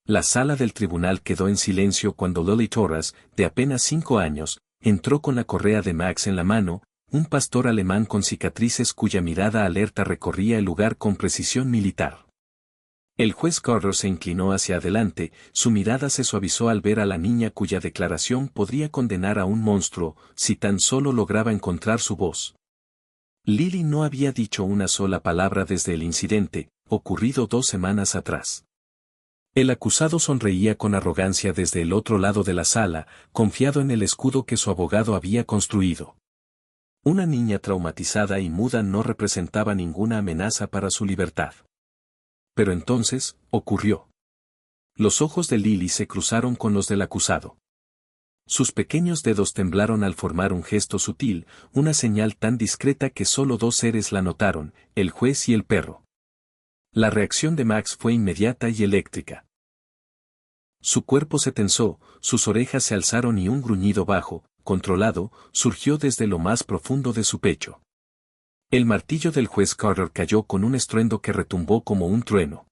La sala del tribunal quedó en silencio cuando Lily Torres, de apenas 5 años, entró con la correa de Max en la mano, un pastor alemán con cicatrices cuya mirada alerta recorría el lugar con precisión militar. El juez Carter se inclinó hacia adelante, su mirada se suavizó al ver a la niña cuya declaración podría condenar a un monstruo, si tan solo lograba encontrar su voz. Lily no había dicho una sola palabra desde el incidente, ocurrido 2 semanas atrás. El acusado sonreía con arrogancia desde el otro lado de la sala, confiado en el escudo que su abogado había construido. Una niña traumatizada y muda no representaba ninguna amenaza para su libertad. Pero entonces, ocurrió. Los ojos de Lily se cruzaron con los del acusado. Sus pequeños dedos temblaron al formar un gesto sutil, una señal tan discreta que solo 2 seres la notaron, el juez y el perro. La reacción de Max fue inmediata y eléctrica. Su cuerpo se tensó, sus orejas se alzaron y un gruñido bajo, controlado, surgió desde lo más profundo de su pecho. El martillo del juez Carter cayó con un estruendo que retumbó como un trueno.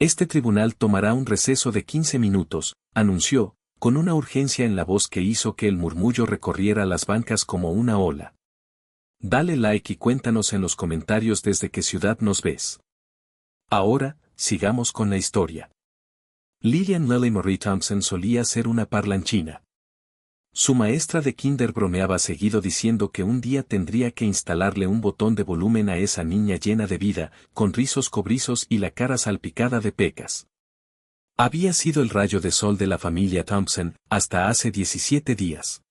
Este tribunal tomará un receso de 15 minutos, anunció, con una urgencia en la voz que hizo que el murmullo recorriera las bancas como una ola. Dale like y cuéntanos en los comentarios desde qué ciudad nos ves. Ahora, sigamos con la historia. Lillian Lily Marie Thompson solía ser una parlanchina. Su maestra de kinder bromeaba seguido diciendo que un día tendría que instalarle un botón de volumen a esa niña llena de vida, con rizos cobrizos y la cara salpicada de pecas. Había sido el rayo de sol de la familia Thompson, hasta hace 17 días.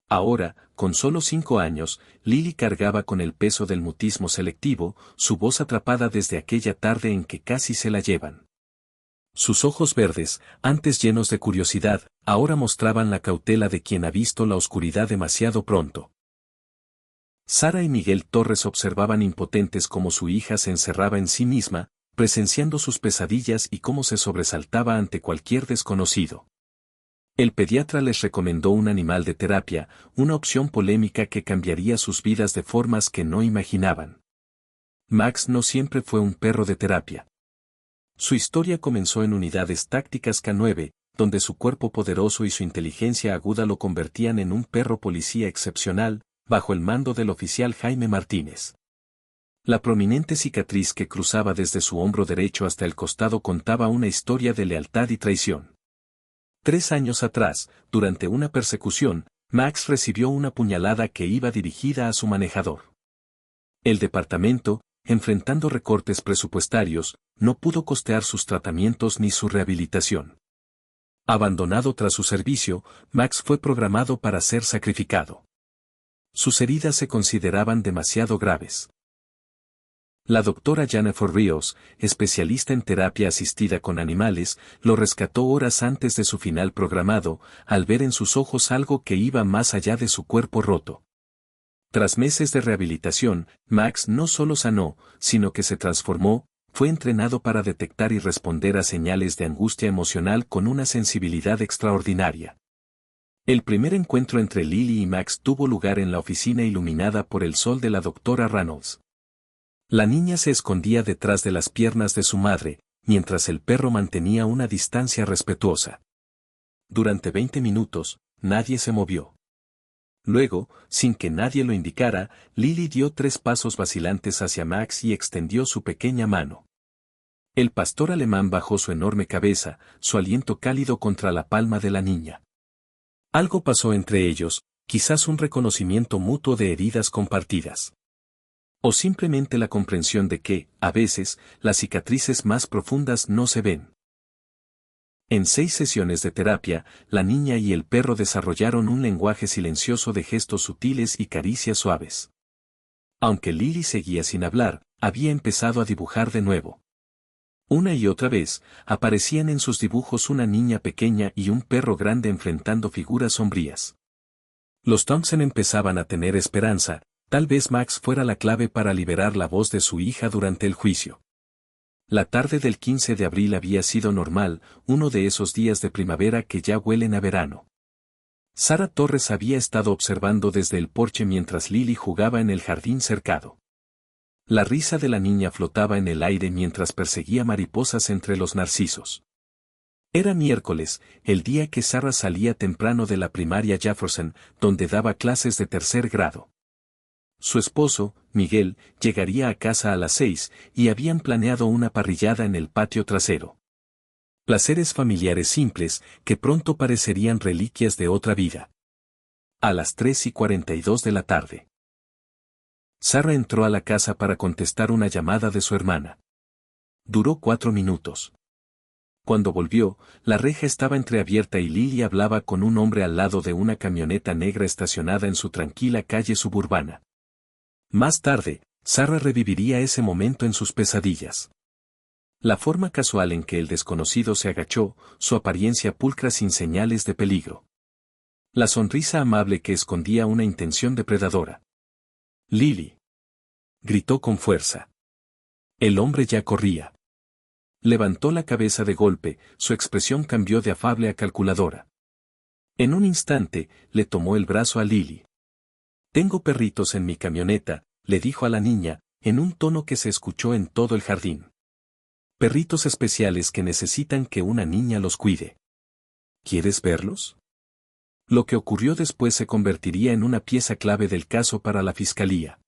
Ahora, con solo 5 años, Lily cargaba con el peso del mutismo selectivo, su voz atrapada desde aquella tarde en que casi se la llevan. Sus ojos verdes, antes llenos de curiosidad, ahora mostraban la cautela de quien ha visto la oscuridad demasiado pronto. Sara y Miguel Torres observaban impotentes cómo su hija se encerraba en sí misma, presenciando sus pesadillas y cómo se sobresaltaba ante cualquier desconocido. El pediatra les recomendó un animal de terapia, una opción polémica que cambiaría sus vidas de formas que no imaginaban. Max no siempre fue un perro de terapia. Su historia comenzó en unidades tácticas K9, donde su cuerpo poderoso y su inteligencia aguda lo convertían en un perro policía excepcional, bajo el mando del oficial Jaime Martínez. La prominente cicatriz que cruzaba desde su hombro derecho hasta el costado contaba una historia de lealtad y traición. 3 años atrás, durante una persecución, Max recibió una puñalada que iba dirigida a su manejador. El departamento, enfrentando recortes presupuestarios, no pudo costear sus tratamientos ni su rehabilitación. Abandonado tras su servicio, Max fue programado para ser sacrificado. Sus heridas se consideraban demasiado graves. La doctora Jennifer Ríos, especialista en terapia asistida con animales, lo rescató horas antes de su final programado, al ver en sus ojos algo que iba más allá de su cuerpo roto. Tras meses de rehabilitación, Max no solo sanó, sino que se transformó, fue entrenado para detectar y responder a señales de angustia emocional con una sensibilidad extraordinaria. El primer encuentro entre Lily y Max tuvo lugar en la oficina iluminada por el sol de la doctora Reynolds. La niña se escondía detrás de las piernas de su madre, mientras el perro mantenía una distancia respetuosa. Durante 20 minutos, nadie se movió. Luego, sin que nadie lo indicara, Lily dio 3 pasos vacilantes hacia Max y extendió su pequeña mano. El pastor alemán bajó su enorme cabeza, su aliento cálido contra la palma de la niña. Algo pasó entre ellos, quizás un reconocimiento mutuo de heridas compartidas. O simplemente la comprensión de que, a veces, las cicatrices más profundas no se ven. En 6 sesiones de terapia, la niña y el perro desarrollaron un lenguaje silencioso de gestos sutiles y caricias suaves. Aunque Lily seguía sin hablar, había empezado a dibujar de nuevo. Una y otra vez, aparecían en sus dibujos una niña pequeña y un perro grande enfrentando figuras sombrías. Los Thompson empezaban a tener esperanza, tal vez Max fuera la clave para liberar la voz de su hija durante el juicio. La tarde del 15 de abril había sido normal, uno de esos días de primavera que ya huelen a verano. Sara Torres había estado observando desde el porche mientras Lily jugaba en el jardín cercado. La risa de la niña flotaba en el aire mientras perseguía mariposas entre los narcisos. Era miércoles, el día que Sarah salía temprano de la primaria Jefferson, donde daba clases de tercer grado. Su esposo, Miguel, llegaría a casa a las 6 y habían planeado una parrillada en el patio trasero. Placeres familiares simples que pronto parecerían reliquias de otra vida. A las 3:42 de la tarde. Sarah entró a la casa para contestar una llamada de su hermana. Duró 4 minutos. Cuando volvió, la reja estaba entreabierta y Lily hablaba con un hombre al lado de una camioneta negra estacionada en su tranquila calle suburbana. Más tarde, Sarah reviviría ese momento en sus pesadillas. La forma casual en que el desconocido se agachó, su apariencia pulcra sin señales de peligro. La sonrisa amable que escondía una intención depredadora. «Lily», gritó con fuerza. El hombre ya corría. Levantó la cabeza de golpe, su expresión cambió de afable a calculadora. En un instante, le tomó el brazo a Lily. «Tengo perritos en mi camioneta», le dijo a la niña, en un tono que se escuchó en todo el jardín. «Perritos especiales que necesitan que una niña los cuide. ¿Quieres verlos?». Lo que ocurrió después se convertiría en una pieza clave del caso para la fiscalía.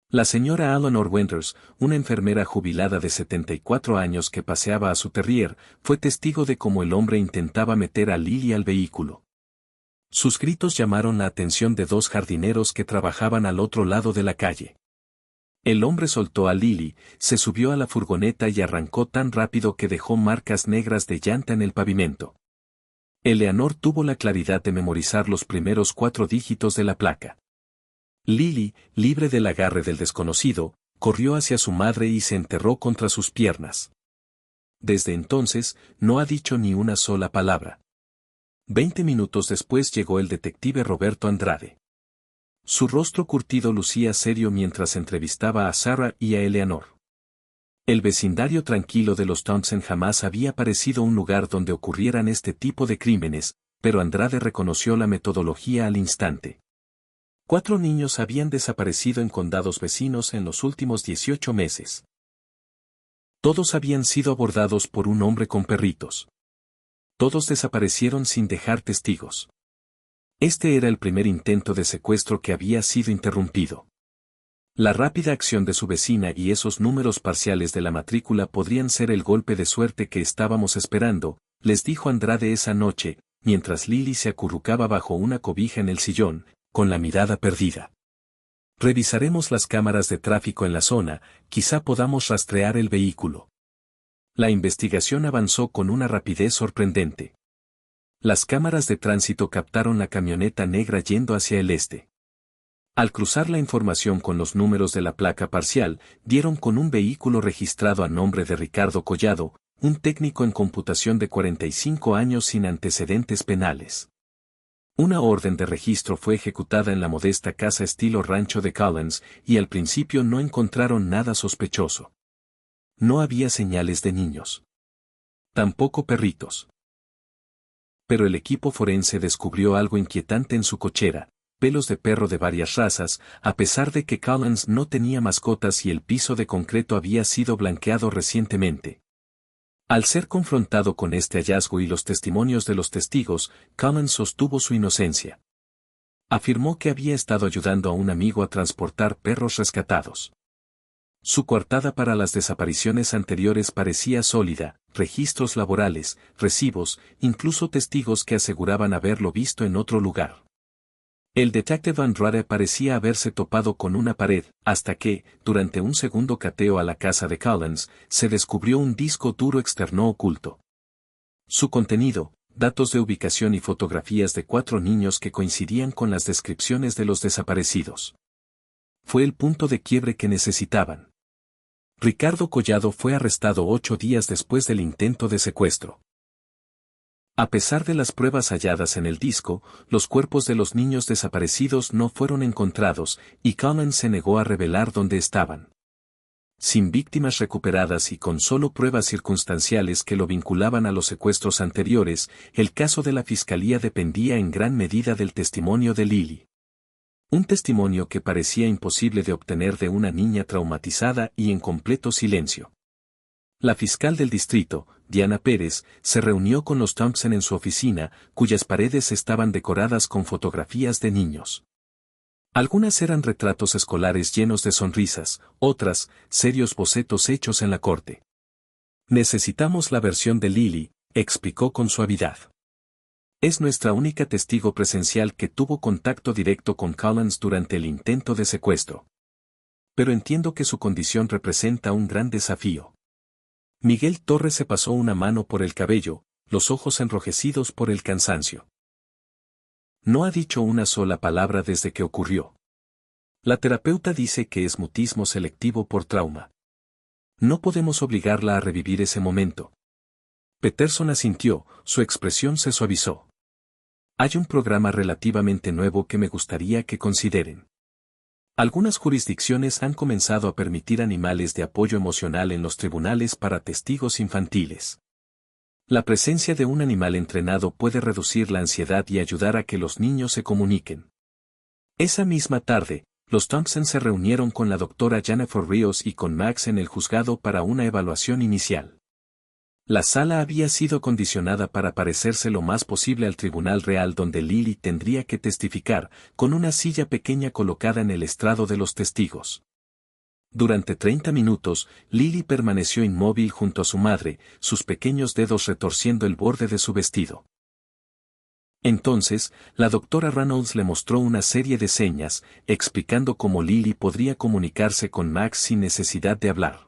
La señora Eleanor Winters, una enfermera jubilada de 74 años que paseaba a su terrier, fue testigo de cómo el hombre intentaba meter a Lily al vehículo. Sus gritos llamaron la atención de 2 jardineros que trabajaban al otro lado de la calle. El hombre soltó a Lily, se subió a la furgoneta y arrancó tan rápido que dejó marcas negras de llanta en el pavimento. Eleanor tuvo la claridad de memorizar los primeros 4 dígitos de la placa. Lily, libre del agarre del desconocido, corrió hacia su madre y se enterró contra sus piernas. Desde entonces, no ha dicho ni una sola palabra. 20 minutos después llegó el detective Roberto Andrade. Su rostro curtido lucía serio mientras entrevistaba a Sarah y a Eleanor. El vecindario tranquilo de los Townsend jamás había parecido un lugar donde ocurrieran este tipo de crímenes, pero Andrade reconoció la metodología al instante. 4 niños habían desaparecido en condados vecinos en los últimos 18 meses. Todos habían sido abordados por un hombre con perritos. Todos desaparecieron sin dejar testigos. Este era el primer intento de secuestro que había sido interrumpido. La rápida acción de su vecina y esos números parciales de la matrícula podrían ser el golpe de suerte que estábamos esperando, les dijo Andrade esa noche, mientras Lily se acurrucaba bajo una cobija en el sillón, con la mirada perdida. Revisaremos las cámaras de tráfico en la zona, quizá podamos rastrear el vehículo. La investigación avanzó con una rapidez sorprendente. Las cámaras de tránsito captaron la camioneta negra yendo hacia el este. Al cruzar la información con los números de la placa parcial, dieron con un vehículo registrado a nombre de Ricardo Collado, un técnico en computación de 45 años sin antecedentes penales. Una orden de registro fue ejecutada en la modesta casa estilo rancho de Collins, y al principio no encontraron nada sospechoso. No había señales de niños. Tampoco perritos. Pero el equipo forense descubrió algo inquietante en su cochera. Pelos de perro de varias razas, a pesar de que Collins no tenía mascotas y el piso de concreto había sido blanqueado recientemente. Al ser confrontado con este hallazgo y los testimonios de los testigos, Collins sostuvo su inocencia. Afirmó que había estado ayudando a un amigo a transportar perros rescatados. Su coartada para las desapariciones anteriores parecía sólida: registros laborales, recibos, incluso testigos que aseguraban haberlo visto en otro lugar. El detective Andrade parecía haberse topado con una pared, hasta que, durante un segundo cateo a la casa de Collins, se descubrió un disco duro externo oculto. Su contenido, datos de ubicación y fotografías de 4 niños que coincidían con las descripciones de los desaparecidos. Fue el punto de quiebre que necesitaban. Ricardo Collado fue arrestado 8 días después del intento de secuestro. A pesar de las pruebas halladas en el disco, los cuerpos de los niños desaparecidos no fueron encontrados, y Collins se negó a revelar dónde estaban. Sin víctimas recuperadas y con solo pruebas circunstanciales que lo vinculaban a los secuestros anteriores, el caso de la fiscalía dependía en gran medida del testimonio de Lily. Un testimonio que parecía imposible de obtener de una niña traumatizada y en completo silencio. La fiscal del distrito, Diana Pérez, se reunió con los Thompson en su oficina, cuyas paredes estaban decoradas con fotografías de niños. Algunas eran retratos escolares llenos de sonrisas, otras, serios bocetos hechos en la corte. Necesitamos la versión de Lily, explicó con suavidad. Es nuestra única testigo presencial que tuvo contacto directo con Collins durante el intento de secuestro. Pero entiendo que su condición representa un gran desafío. Miguel Torres se pasó una mano por el cabello, los ojos enrojecidos por el cansancio. No ha dicho una sola palabra desde que ocurrió. La terapeuta dice que es mutismo selectivo por trauma. No podemos obligarla a revivir ese momento. Peterson asintió, su expresión se suavizó. Hay un programa relativamente nuevo que me gustaría que consideren. Algunas jurisdicciones han comenzado a permitir animales de apoyo emocional en los tribunales para testigos infantiles. La presencia de un animal entrenado puede reducir la ansiedad y ayudar a que los niños se comuniquen. Esa misma tarde, los Thompson se reunieron con la doctora Jennifer Ríos y con Max en el juzgado para una evaluación inicial. La sala había sido condicionada para parecerse lo más posible al tribunal real donde Lily tendría que testificar, con una silla pequeña colocada en el estrado de los testigos. Durante 30 minutos, Lily permaneció inmóvil junto a su madre, sus pequeños dedos retorciendo el borde de su vestido. Entonces, la doctora Reynolds le mostró una serie de señas, explicando cómo Lily podría comunicarse con Max sin necesidad de hablar.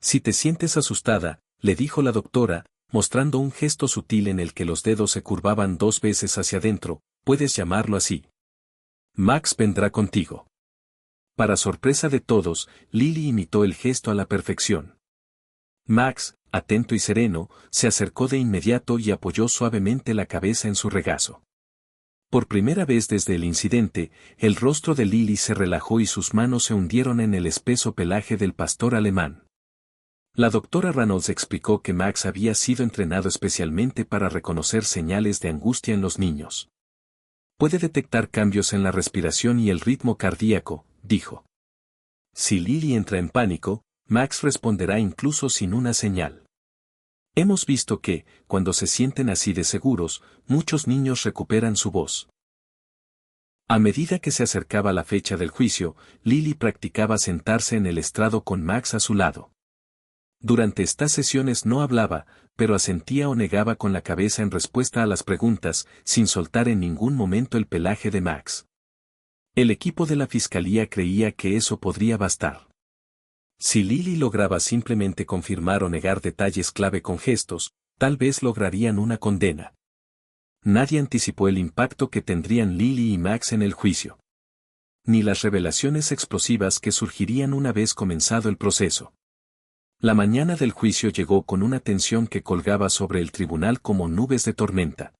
Si te sientes asustada, le dijo la doctora, mostrando un gesto sutil en el que los dedos se curvaban 2 veces hacia adentro, puedes llamarlo así. Max vendrá contigo. Para sorpresa de todos, Lily imitó el gesto a la perfección. Max, atento y sereno, se acercó de inmediato y apoyó suavemente la cabeza en su regazo. Por primera vez desde el incidente, el rostro de Lily se relajó y sus manos se hundieron en el espeso pelaje del pastor alemán. La doctora Reynolds explicó que Max había sido entrenado especialmente para reconocer señales de angustia en los niños. Puede detectar cambios en la respiración y el ritmo cardíaco, dijo. Si Lily entra en pánico, Max responderá incluso sin una señal. Hemos visto que, cuando se sienten así de seguros, muchos niños recuperan su voz. A medida que se acercaba la fecha del juicio, Lily practicaba sentarse en el estrado con Max a su lado. Durante estas sesiones no hablaba, pero asentía o negaba con la cabeza en respuesta a las preguntas, sin soltar en ningún momento el pelaje de Max. El equipo de la fiscalía creía que eso podría bastar. Si Lily lograba simplemente confirmar o negar detalles clave con gestos, tal vez lograrían una condena. Nadie anticipó el impacto que tendrían Lily y Max en el juicio. Ni las revelaciones explosivas que surgirían una vez comenzado el proceso. La mañana del juicio llegó con una tensión que colgaba sobre el tribunal como nubes de tormenta.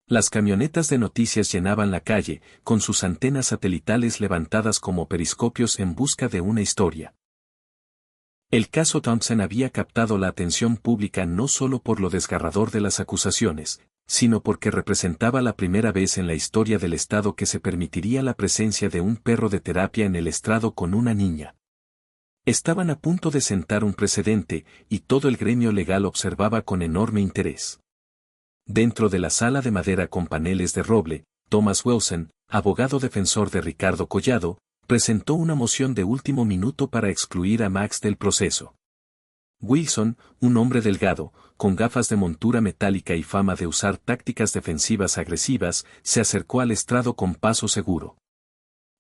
Las camionetas de noticias llenaban la calle, con sus antenas satelitales levantadas como periscopios en busca de una historia. El caso Thompson había captado la atención pública no solo por lo desgarrador de las acusaciones, sino porque representaba la primera vez en la historia del Estado que se permitiría la presencia de un perro de terapia en el estrado con una niña. Estaban a punto de sentar un precedente, y todo el gremio legal observaba con enorme interés. Dentro de la sala de madera con paneles de roble, Thomas Wilson, abogado defensor de Ricardo Collado, presentó una moción de último minuto para excluir a Max del proceso. Wilson, un hombre delgado, con gafas de montura metálica y fama de usar tácticas defensivas agresivas, se acercó al estrado con paso seguro.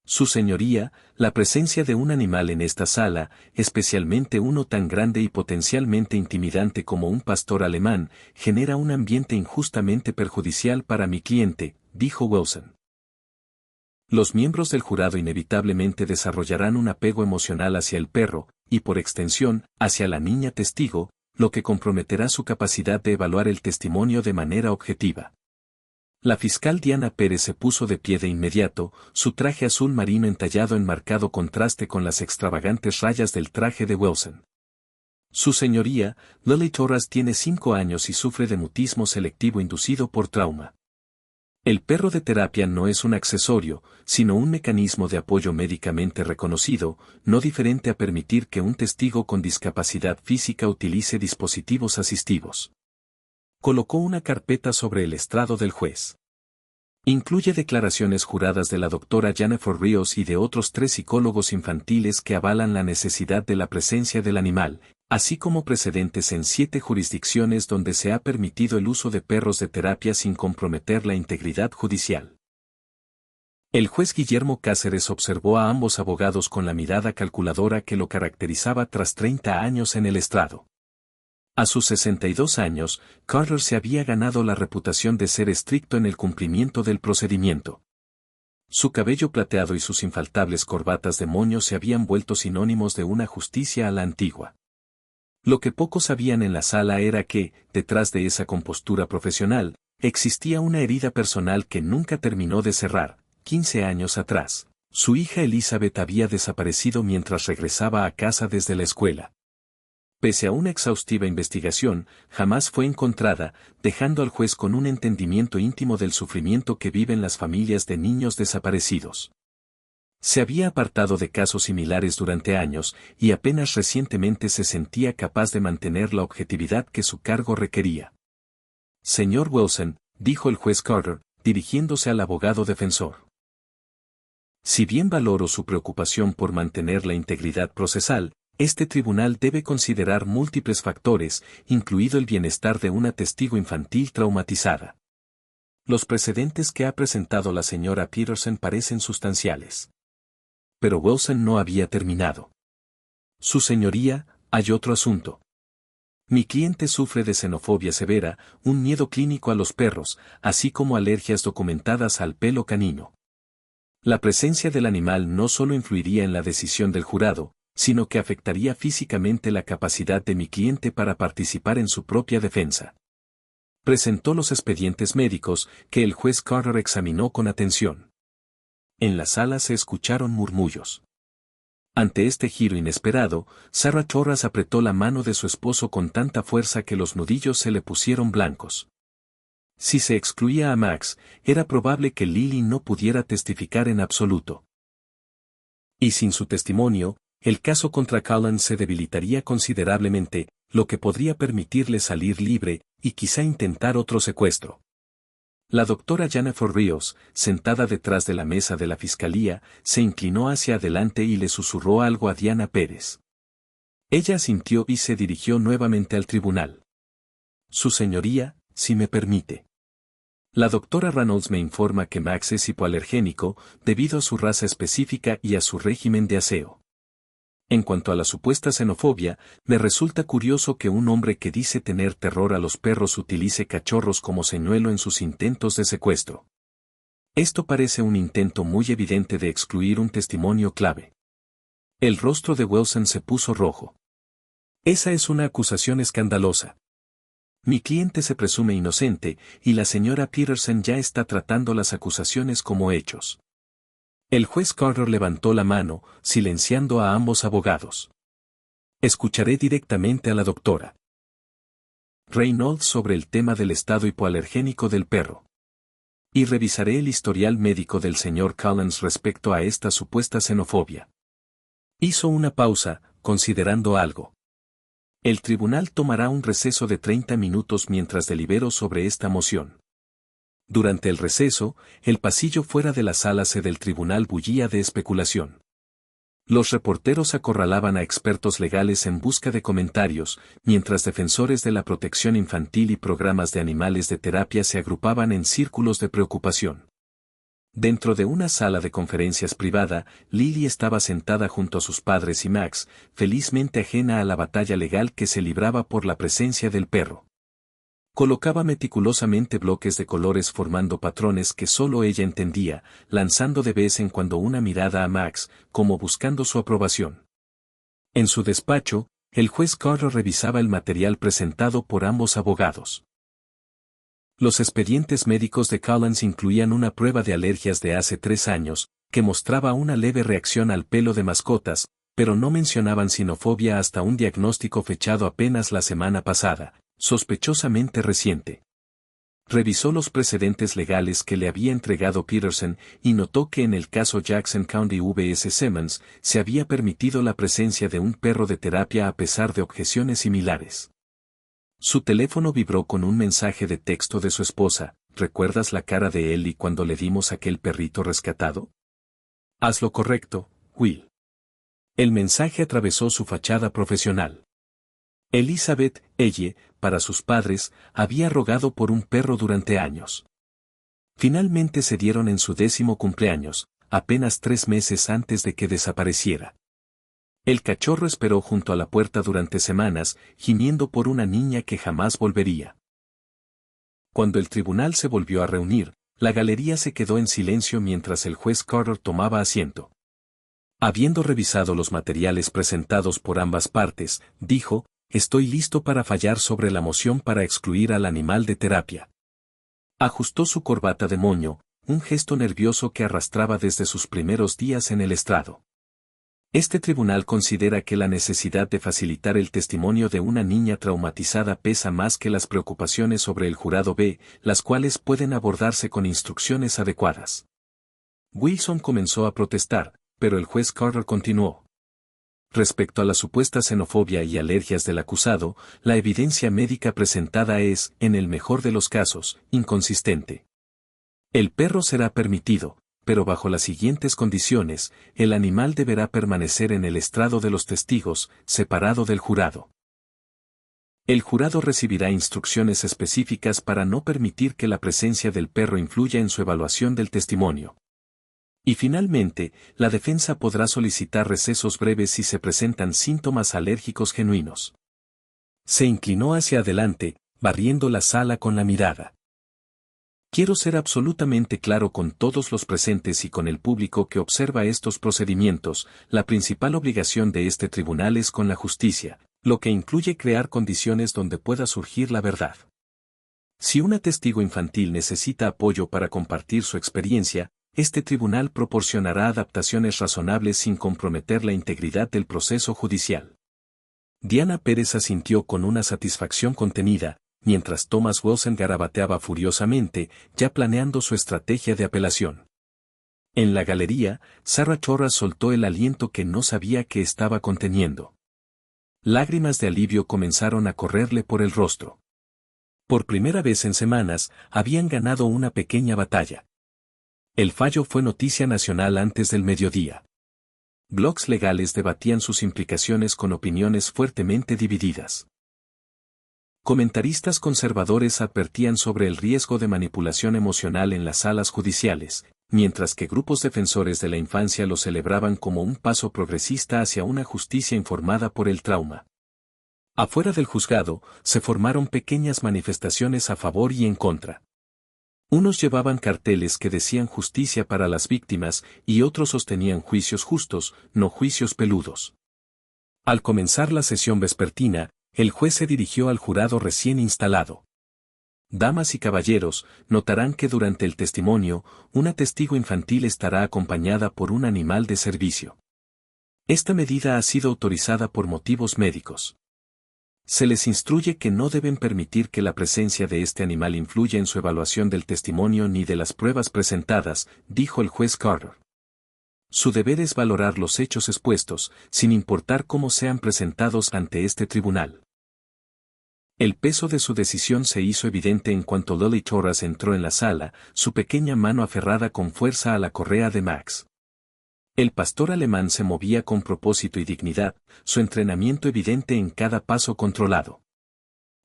Su señoría, la presencia de un animal en esta sala, especialmente uno tan grande y potencialmente intimidante como un pastor alemán, genera un ambiente injustamente perjudicial para mi cliente, dijo Wilson. Los miembros del jurado inevitablemente desarrollarán un apego emocional hacia el perro, y por extensión, hacia la niña testigo, lo que comprometerá su capacidad de evaluar el testimonio de manera objetiva. La fiscal Diana Pérez se puso de pie de inmediato, su traje azul marino entallado en marcado contraste con las extravagantes rayas del traje de Wilson. Su señoría, Lily Torres tiene 5 años y sufre de mutismo selectivo inducido por trauma. El perro de terapia no es un accesorio, sino un mecanismo de apoyo médicamente reconocido, no diferente a permitir que un testigo con discapacidad física utilice dispositivos asistivos. Colocó una carpeta sobre el estrado del juez. Incluye declaraciones juradas de la doctora Jennifer Rios y de otros 3 psicólogos infantiles que avalan la necesidad de la presencia del animal, así como precedentes en 7 jurisdicciones donde se ha permitido el uso de perros de terapia sin comprometer la integridad judicial. El juez Guillermo Cáceres observó a ambos abogados con la mirada calculadora que lo caracterizaba tras 30 años en el estrado. A sus 62 años, Carter se había ganado la reputación de ser estricto en el cumplimiento del procedimiento. Su cabello plateado y sus infaltables corbatas de moño se habían vuelto sinónimos de una justicia a la antigua. Lo que pocos sabían en la sala era que, detrás de esa compostura profesional, existía una herida personal que nunca terminó de cerrar. 15 años atrás, su hija Elizabeth había desaparecido mientras regresaba a casa desde la escuela. Pese a una exhaustiva investigación, jamás fue encontrada, dejando al juez con un entendimiento íntimo del sufrimiento que viven las familias de niños desaparecidos. Se había apartado de casos similares durante años y apenas recientemente se sentía capaz de mantener la objetividad que su cargo requería. Señor Wilson, dijo el juez Carter, dirigiéndose al abogado defensor. Si bien valoro su preocupación por mantener la integridad procesal, este tribunal debe considerar múltiples factores, incluido el bienestar de una testigo infantil traumatizada. Los precedentes que ha presentado la señora Peterson parecen sustanciales. Pero Wilson no había terminado. Su señoría, hay otro asunto. Mi cliente sufre de xenofobia severa, un miedo clínico a los perros, así como alergias documentadas al pelo canino. La presencia del animal no solo influiría en la decisión del jurado, sino que afectaría físicamente la capacidad de mi cliente para participar en su propia defensa. Presentó los expedientes médicos, que el juez Carter examinó con atención. En la sala se escucharon murmullos. Ante este giro inesperado, Sarah Torras apretó la mano de su esposo con tanta fuerza que los nudillos se le pusieron blancos. Si se excluía a Max, era probable que Lily no pudiera testificar en absoluto. Y sin su testimonio, el caso contra Collins se debilitaría considerablemente, lo que podría permitirle salir libre, y quizá intentar otro secuestro. La doctora Jennifer Rios, sentada detrás de la mesa de la fiscalía, se inclinó hacia adelante y le susurró algo a Diana Pérez. Ella asintió y se dirigió nuevamente al tribunal. Su señoría, si me permite. La doctora Reynolds me informa que Max es hipoalergénico, debido a su raza específica y a su régimen de aseo. En cuanto a la supuesta xenofobia, me resulta curioso que un hombre que dice tener terror a los perros utilice cachorros como señuelo en sus intentos de secuestro. Esto parece un intento muy evidente de excluir un testimonio clave. El rostro de Wilson se puso rojo. Esa es una acusación escandalosa. Mi cliente se presume inocente, y la señora Peterson ya está tratando las acusaciones como hechos. El juez Carter levantó la mano, silenciando a ambos abogados. Escucharé directamente a la doctora Reynolds sobre el tema del estado hipoalergénico del perro. Y revisaré el historial médico del señor Collins respecto a esta supuesta xenofobia. Hizo una pausa, considerando algo. El tribunal tomará un receso de 30 minutos mientras delibero sobre esta moción. Durante el receso, el pasillo fuera de la sala C del tribunal bullía de especulación. Los reporteros acorralaban a expertos legales en busca de comentarios, mientras defensores de la protección infantil y programas de animales de terapia se agrupaban en círculos de preocupación. Dentro de una sala de conferencias privada, Lily estaba sentada junto a sus padres y Max, felizmente ajena a la batalla legal que se libraba por la presencia del perro. Colocaba meticulosamente bloques de colores formando patrones que solo ella entendía, lanzando de vez en cuando una mirada a Max, como buscando su aprobación. En su despacho, el juez Carter revisaba el material presentado por ambos abogados. Los expedientes médicos de Collins incluían una prueba de alergias de hace 3 años, que mostraba una leve reacción al pelo de mascotas, pero no mencionaban xenofobia hasta un diagnóstico fechado apenas la semana pasada, sospechosamente reciente. Revisó los precedentes legales que le había entregado Peterson y notó que en el caso Jackson County vs. Simmons se había permitido la presencia de un perro de terapia a pesar de objeciones similares. Su teléfono vibró con un mensaje de texto de su esposa. ¿Recuerdas la cara de Ellie cuando le dimos aquel perrito rescatado? Haz lo correcto, Will. El mensaje atravesó su fachada profesional. Elizabeth, ella, para sus padres, había rogado por un perro durante años. Finalmente se dieron en su 10º cumpleaños, apenas 3 meses antes de que desapareciera. El cachorro esperó junto a la puerta durante semanas, gimiendo por una niña que jamás volvería. Cuando el tribunal se volvió a reunir, la galería se quedó en silencio mientras el juez Carter tomaba asiento. Habiendo revisado los materiales presentados por ambas partes, dijo: «Estoy listo para fallar sobre la moción para excluir al animal de terapia». Ajustó su corbata de moño, un gesto nervioso que arrastraba desde sus primeros días en el estrado. Este tribunal considera que la necesidad de facilitar el testimonio de una niña traumatizada pesa más que las preocupaciones sobre el jurado B, las cuales pueden abordarse con instrucciones adecuadas. Wilson comenzó a protestar, pero el juez Carter continuó. Respecto a la supuesta xenofobia y alergias del acusado, la evidencia médica presentada es, en el mejor de los casos, inconsistente. El perro será permitido, pero bajo las siguientes condiciones: el animal deberá permanecer en el estrado de los testigos, separado del jurado. El jurado recibirá instrucciones específicas para no permitir que la presencia del perro influya en su evaluación del testimonio. Y finalmente, la defensa podrá solicitar recesos breves si se presentan síntomas alérgicos genuinos. Se inclinó hacia adelante, barriendo la sala con la mirada. Quiero ser absolutamente claro con todos los presentes y con el público que observa estos procedimientos: la principal obligación de este tribunal es con la justicia, lo que incluye crear condiciones donde pueda surgir la verdad. Si una testigo infantil necesita apoyo para compartir su experiencia, este tribunal proporcionará adaptaciones razonables sin comprometer la integridad del proceso judicial. Diana Pérez asintió con una satisfacción contenida, mientras Thomas Wilson garabateaba furiosamente, ya planeando su estrategia de apelación. En la galería, Sarah Torras soltó el aliento que no sabía que estaba conteniendo. Lágrimas de alivio comenzaron a correrle por el rostro. Por primera vez en semanas, habían ganado una pequeña batalla. El fallo fue noticia nacional antes del mediodía. Blogs legales debatían sus implicaciones con opiniones fuertemente divididas. Comentaristas conservadores advertían sobre el riesgo de manipulación emocional en las salas judiciales, mientras que grupos defensores de la infancia lo celebraban como un paso progresista hacia una justicia informada por el trauma. Afuera del juzgado, se formaron pequeñas manifestaciones a favor y en contra. Unos llevaban carteles que decían justicia para las víctimas y otros sostenían juicios justos, no juicios peludos. Al comenzar la sesión vespertina, el juez se dirigió al jurado recién instalado. Damas y caballeros, notarán que durante el testimonio, una testigo infantil estará acompañada por un animal de servicio. Esta medida ha sido autorizada por motivos médicos. Se les instruye que no deben permitir que la presencia de este animal influya en su evaluación del testimonio ni de las pruebas presentadas, dijo el juez Carter. Su deber es valorar los hechos expuestos, sin importar cómo sean presentados ante este tribunal. El peso de su decisión se hizo evidente en cuanto Lily Torras entró en la sala, su pequeña mano aferrada con fuerza a la correa de Max. El pastor alemán se movía con propósito y dignidad, su entrenamiento evidente en cada paso controlado.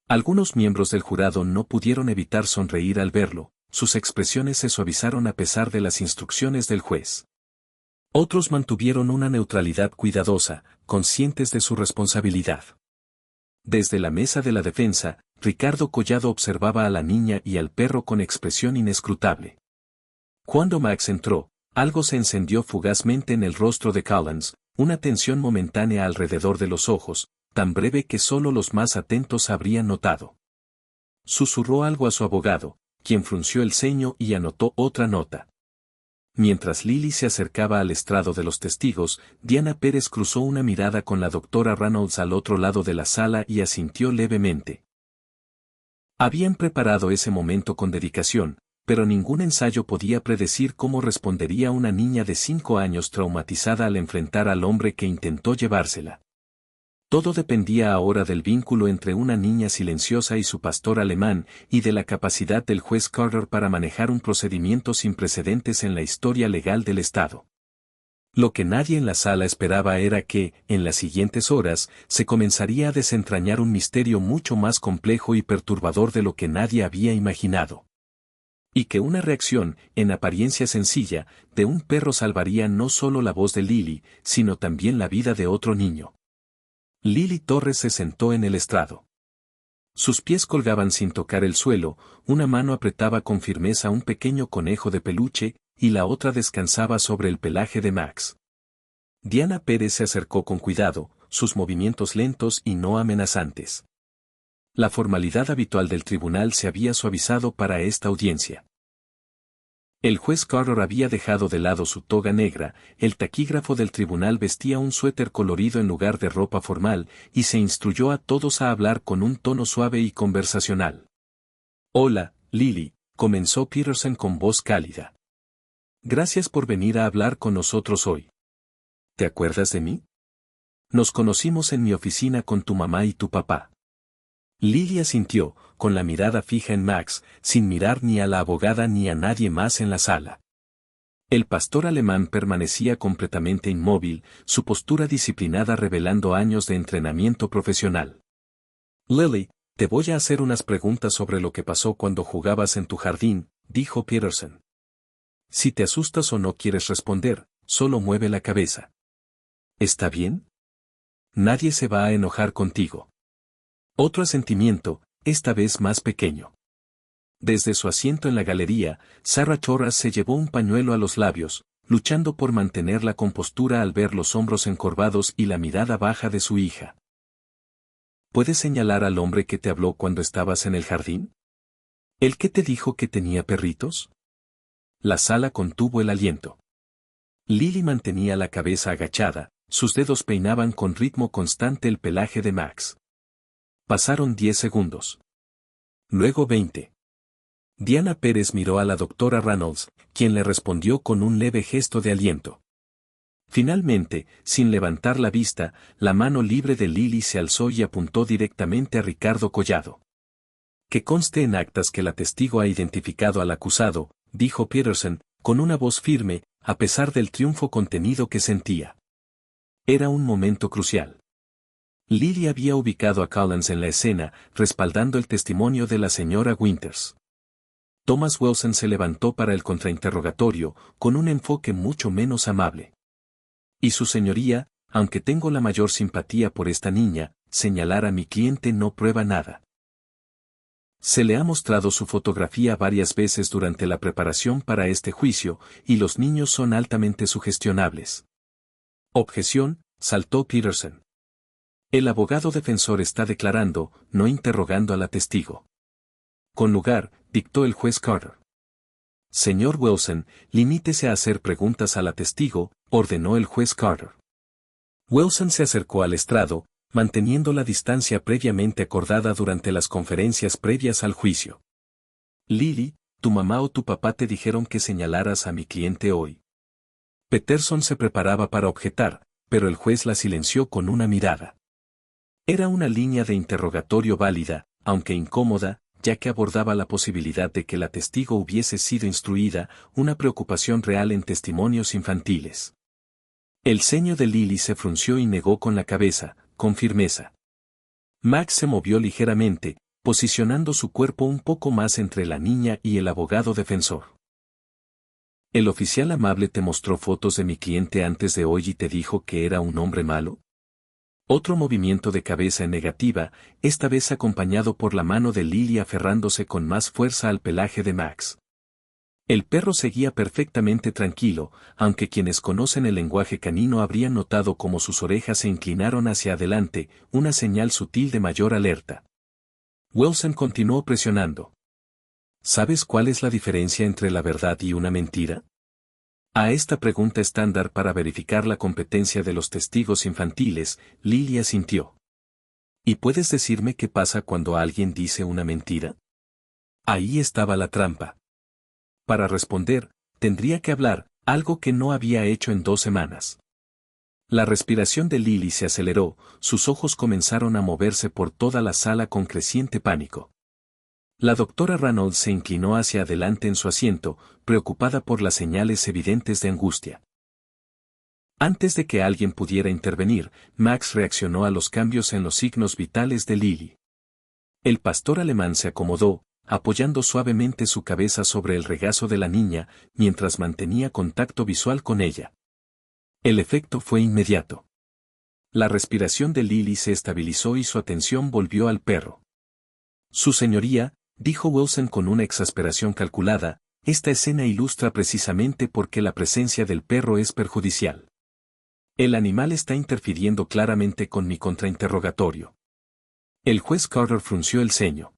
Algunos miembros del jurado no pudieron evitar sonreír al verlo, sus expresiones se suavizaron a pesar de las instrucciones del juez. Otros mantuvieron una neutralidad cuidadosa, conscientes de su responsabilidad. Desde la mesa de la defensa, Ricardo Collado observaba a la niña y al perro con expresión inescrutable. Cuando Max entró, algo se encendió fugazmente en el rostro de Collins, una tensión momentánea alrededor de los ojos, tan breve que solo los más atentos habrían notado. Susurró algo a su abogado, quien frunció el ceño y anotó otra nota. Mientras Lily se acercaba al estrado de los testigos, Diana Pérez cruzó una mirada con la doctora Reynolds al otro lado de la sala y asintió levemente. Habían preparado ese momento con dedicación, pero ningún ensayo podía predecir cómo respondería una niña de 5 años traumatizada al enfrentar al hombre que intentó llevársela. Todo dependía ahora del vínculo entre una niña silenciosa y su pastor alemán, y de la capacidad del juez Carter para manejar un procedimiento sin precedentes en la historia legal del Estado. Lo que nadie en la sala esperaba era que, en las siguientes horas, se comenzaría a desentrañar un misterio mucho más complejo y perturbador de lo que nadie había imaginado. Y que una reacción, en apariencia sencilla, de un perro salvaría no solo la voz de Lily, sino también la vida de otro niño. Lily Torres se sentó en el estrado. Sus pies colgaban sin tocar el suelo, una mano apretaba con firmeza un pequeño conejo de peluche, y la otra descansaba sobre el pelaje de Max. Diana Pérez se acercó con cuidado, sus movimientos lentos y no amenazantes. La formalidad habitual del tribunal se había suavizado para esta audiencia. El juez Carter había dejado de lado su toga negra, el taquígrafo del tribunal vestía un suéter colorido en lugar de ropa formal, y se instruyó a todos a hablar con un tono suave y conversacional. «Hola, Lily», comenzó Peterson con voz cálida. «Gracias por venir a hablar con nosotros hoy. ¿Te acuerdas de mí? Nos conocimos en mi oficina con tu mamá y tu papá». Lily asintió, con la mirada fija en Max, sin mirar ni a la abogada ni a nadie más en la sala. El pastor alemán permanecía completamente inmóvil, su postura disciplinada revelando años de entrenamiento profesional. «Lily, te voy a hacer unas preguntas sobre lo que pasó cuando jugabas en tu jardín», dijo Peterson. «Si te asustas o no quieres responder, solo mueve la cabeza. ¿Está bien? Nadie se va a enojar contigo». Otro asentimiento, esta vez más pequeño. Desde su asiento en la galería, Sarah Torras se llevó un pañuelo a los labios, luchando por mantener la compostura al ver los hombros encorvados y la mirada baja de su hija. ¿Puedes señalar al hombre que te habló cuando estabas en el jardín? ¿El que te dijo que tenía perritos? La sala contuvo el aliento. Lily mantenía la cabeza agachada, sus dedos peinaban con ritmo constante el pelaje de Max. Pasaron 10 segundos. Luego 20. Diana Pérez miró a la doctora Reynolds, quien le respondió con un leve gesto de aliento. Finalmente, sin levantar la vista, la mano libre de Lily se alzó y apuntó directamente a Ricardo Collado. «Que conste en actas que la testigo ha identificado al acusado», dijo Peterson, con una voz firme, a pesar del triunfo contenido que sentía. Era un momento crucial. Lily había ubicado a Collins en la escena, respaldando el testimonio de la señora Winters. Thomas Wilson se levantó para el contrainterrogatorio, con un enfoque mucho menos amable. «Y su señoría, aunque tengo la mayor simpatía por esta niña, señalar a mi cliente no prueba nada. Se le ha mostrado su fotografía varias veces durante la preparación para este juicio, y los niños son altamente sugestionables». «Objeción», saltó Peterson. «El abogado defensor está declarando, no interrogando a la testigo». «Con lugar», dictó el juez Carter. «Señor Wilson, limítese a hacer preguntas a la testigo», ordenó el juez Carter. Wilson se acercó al estrado, manteniendo la distancia previamente acordada durante las conferencias previas al juicio. «Lily, ¿tu mamá o tu papá te dijeron que señalaras a mi cliente hoy?» Peterson se preparaba para objetar, pero el juez la silenció con una mirada. Era una línea de interrogatorio válida, aunque incómoda, ya que abordaba la posibilidad de que la testigo hubiese sido instruida, una preocupación real en testimonios infantiles. El ceño de Lily se frunció y negó con la cabeza, con firmeza. Max se movió ligeramente, posicionando su cuerpo un poco más entre la niña y el abogado defensor. ¿El oficial amable te mostró fotos de mi cliente antes de hoy y te dijo que era un hombre malo? Otro movimiento de cabeza en negativa, esta vez acompañado por la mano de Lily aferrándose con más fuerza al pelaje de Max. El perro seguía perfectamente tranquilo, aunque quienes conocen el lenguaje canino habrían notado cómo sus orejas se inclinaron hacia adelante, una señal sutil de mayor alerta. Wilson continuó presionando. ¿Sabes cuál es la diferencia entre la verdad y una mentira? A esta pregunta estándar para verificar la competencia de los testigos infantiles, Lily asintió. ¿Y puedes decirme qué pasa cuando alguien dice una mentira? Ahí estaba la trampa. Para responder, tendría que hablar, algo que no había hecho en 2 semanas. La respiración de Lily se aceleró, sus ojos comenzaron a moverse por toda la sala con creciente pánico. La doctora Reynolds se inclinó hacia adelante en su asiento, preocupada por las señales evidentes de angustia. Antes de que alguien pudiera intervenir, Max reaccionó a los cambios en los signos vitales de Lily. El pastor alemán se acomodó, apoyando suavemente su cabeza sobre el regazo de la niña, mientras mantenía contacto visual con ella. El efecto fue inmediato. La respiración de Lily se estabilizó y su atención volvió al perro. Su señoría, dijo Wilson con una exasperación calculada, esta escena ilustra precisamente por qué la presencia del perro es perjudicial. El animal está interfiriendo claramente con mi contrainterrogatorio. El juez Carter frunció el ceño.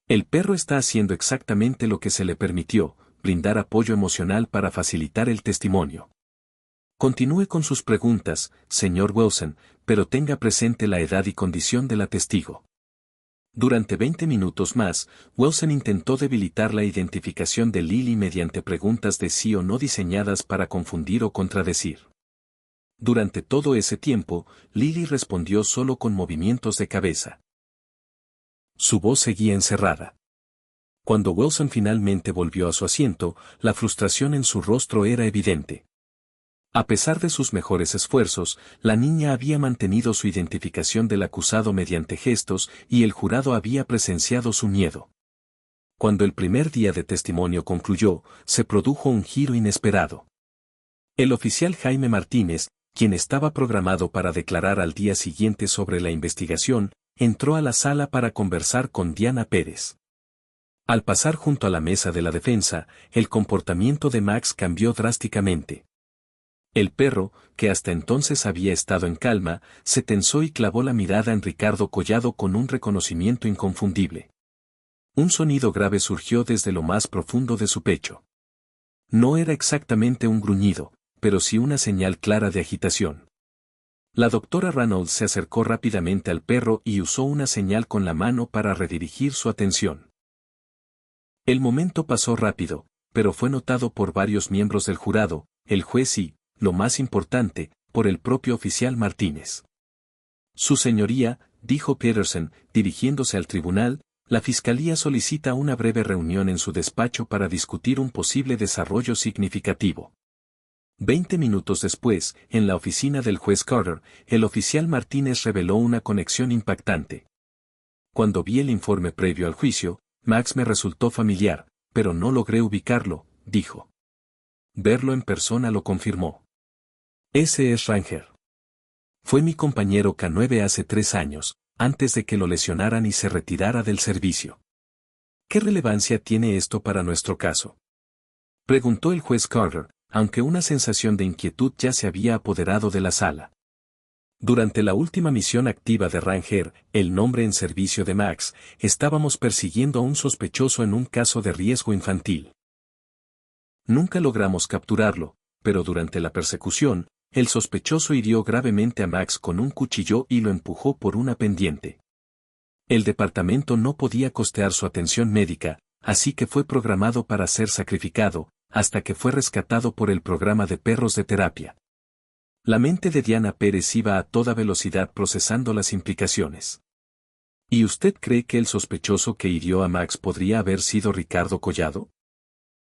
El perro está haciendo exactamente lo que se le permitió, brindar apoyo emocional para facilitar el testimonio. Continúe con sus preguntas, señor Wilson, pero tenga presente la edad y condición de la testigo. Durante 20 minutos más, Wilson intentó debilitar la identificación de Lily mediante preguntas de sí o no diseñadas para confundir o contradecir. Durante todo ese tiempo, Lily respondió solo con movimientos de cabeza. Su voz seguía encerrada. Cuando Wilson finalmente volvió a su asiento, la frustración en su rostro era evidente. A pesar de sus mejores esfuerzos, la niña había mantenido su identificación del acusado mediante gestos y el jurado había presenciado su miedo. Cuando el primer día de testimonio concluyó, se produjo un giro inesperado. El oficial Jaime Martínez, quien estaba programado para declarar al día siguiente sobre la investigación, entró a la sala para conversar con Diana Pérez. Al pasar junto a la mesa de la defensa, el comportamiento de Max cambió drásticamente. El perro, que hasta entonces había estado en calma, se tensó y clavó la mirada en Ricardo Collado con un reconocimiento inconfundible. Un sonido grave surgió desde lo más profundo de su pecho. No era exactamente un gruñido, pero sí una señal clara de agitación. La doctora Reynolds se acercó rápidamente al perro y usó una señal con la mano para redirigir su atención. El momento pasó rápido, pero fue notado por varios miembros del jurado, el juez y, lo más importante, por el propio oficial Martínez. Su señoría, dijo Peterson, dirigiéndose al tribunal, la fiscalía solicita una breve reunión en su despacho para discutir un posible desarrollo significativo. 20 minutos después, en la oficina del juez Carter, el oficial Martínez reveló una conexión impactante. Cuando vi el informe previo al juicio, Max me resultó familiar, pero no logré ubicarlo, dijo. Verlo en persona lo confirmó. Ese es Ranger. Fue mi compañero K9 hace 3 años, antes de que lo lesionaran y se retirara del servicio. ¿Qué relevancia tiene esto para nuestro caso? Preguntó el juez Carter, aunque una sensación de inquietud ya se había apoderado de la sala. Durante la última misión activa de Ranger, el nombre en servicio de Max, estábamos persiguiendo a un sospechoso en un caso de riesgo infantil. Nunca logramos capturarlo, pero durante la persecución, el sospechoso hirió gravemente a Max con un cuchillo y lo empujó por una pendiente. El departamento no podía costear su atención médica, así que fue programado para ser sacrificado, hasta que fue rescatado por el programa de perros de terapia. La mente de Diana Pérez iba a toda velocidad procesando las implicaciones. ¿Y usted cree que el sospechoso que hirió a Max podría haber sido Ricardo Collado?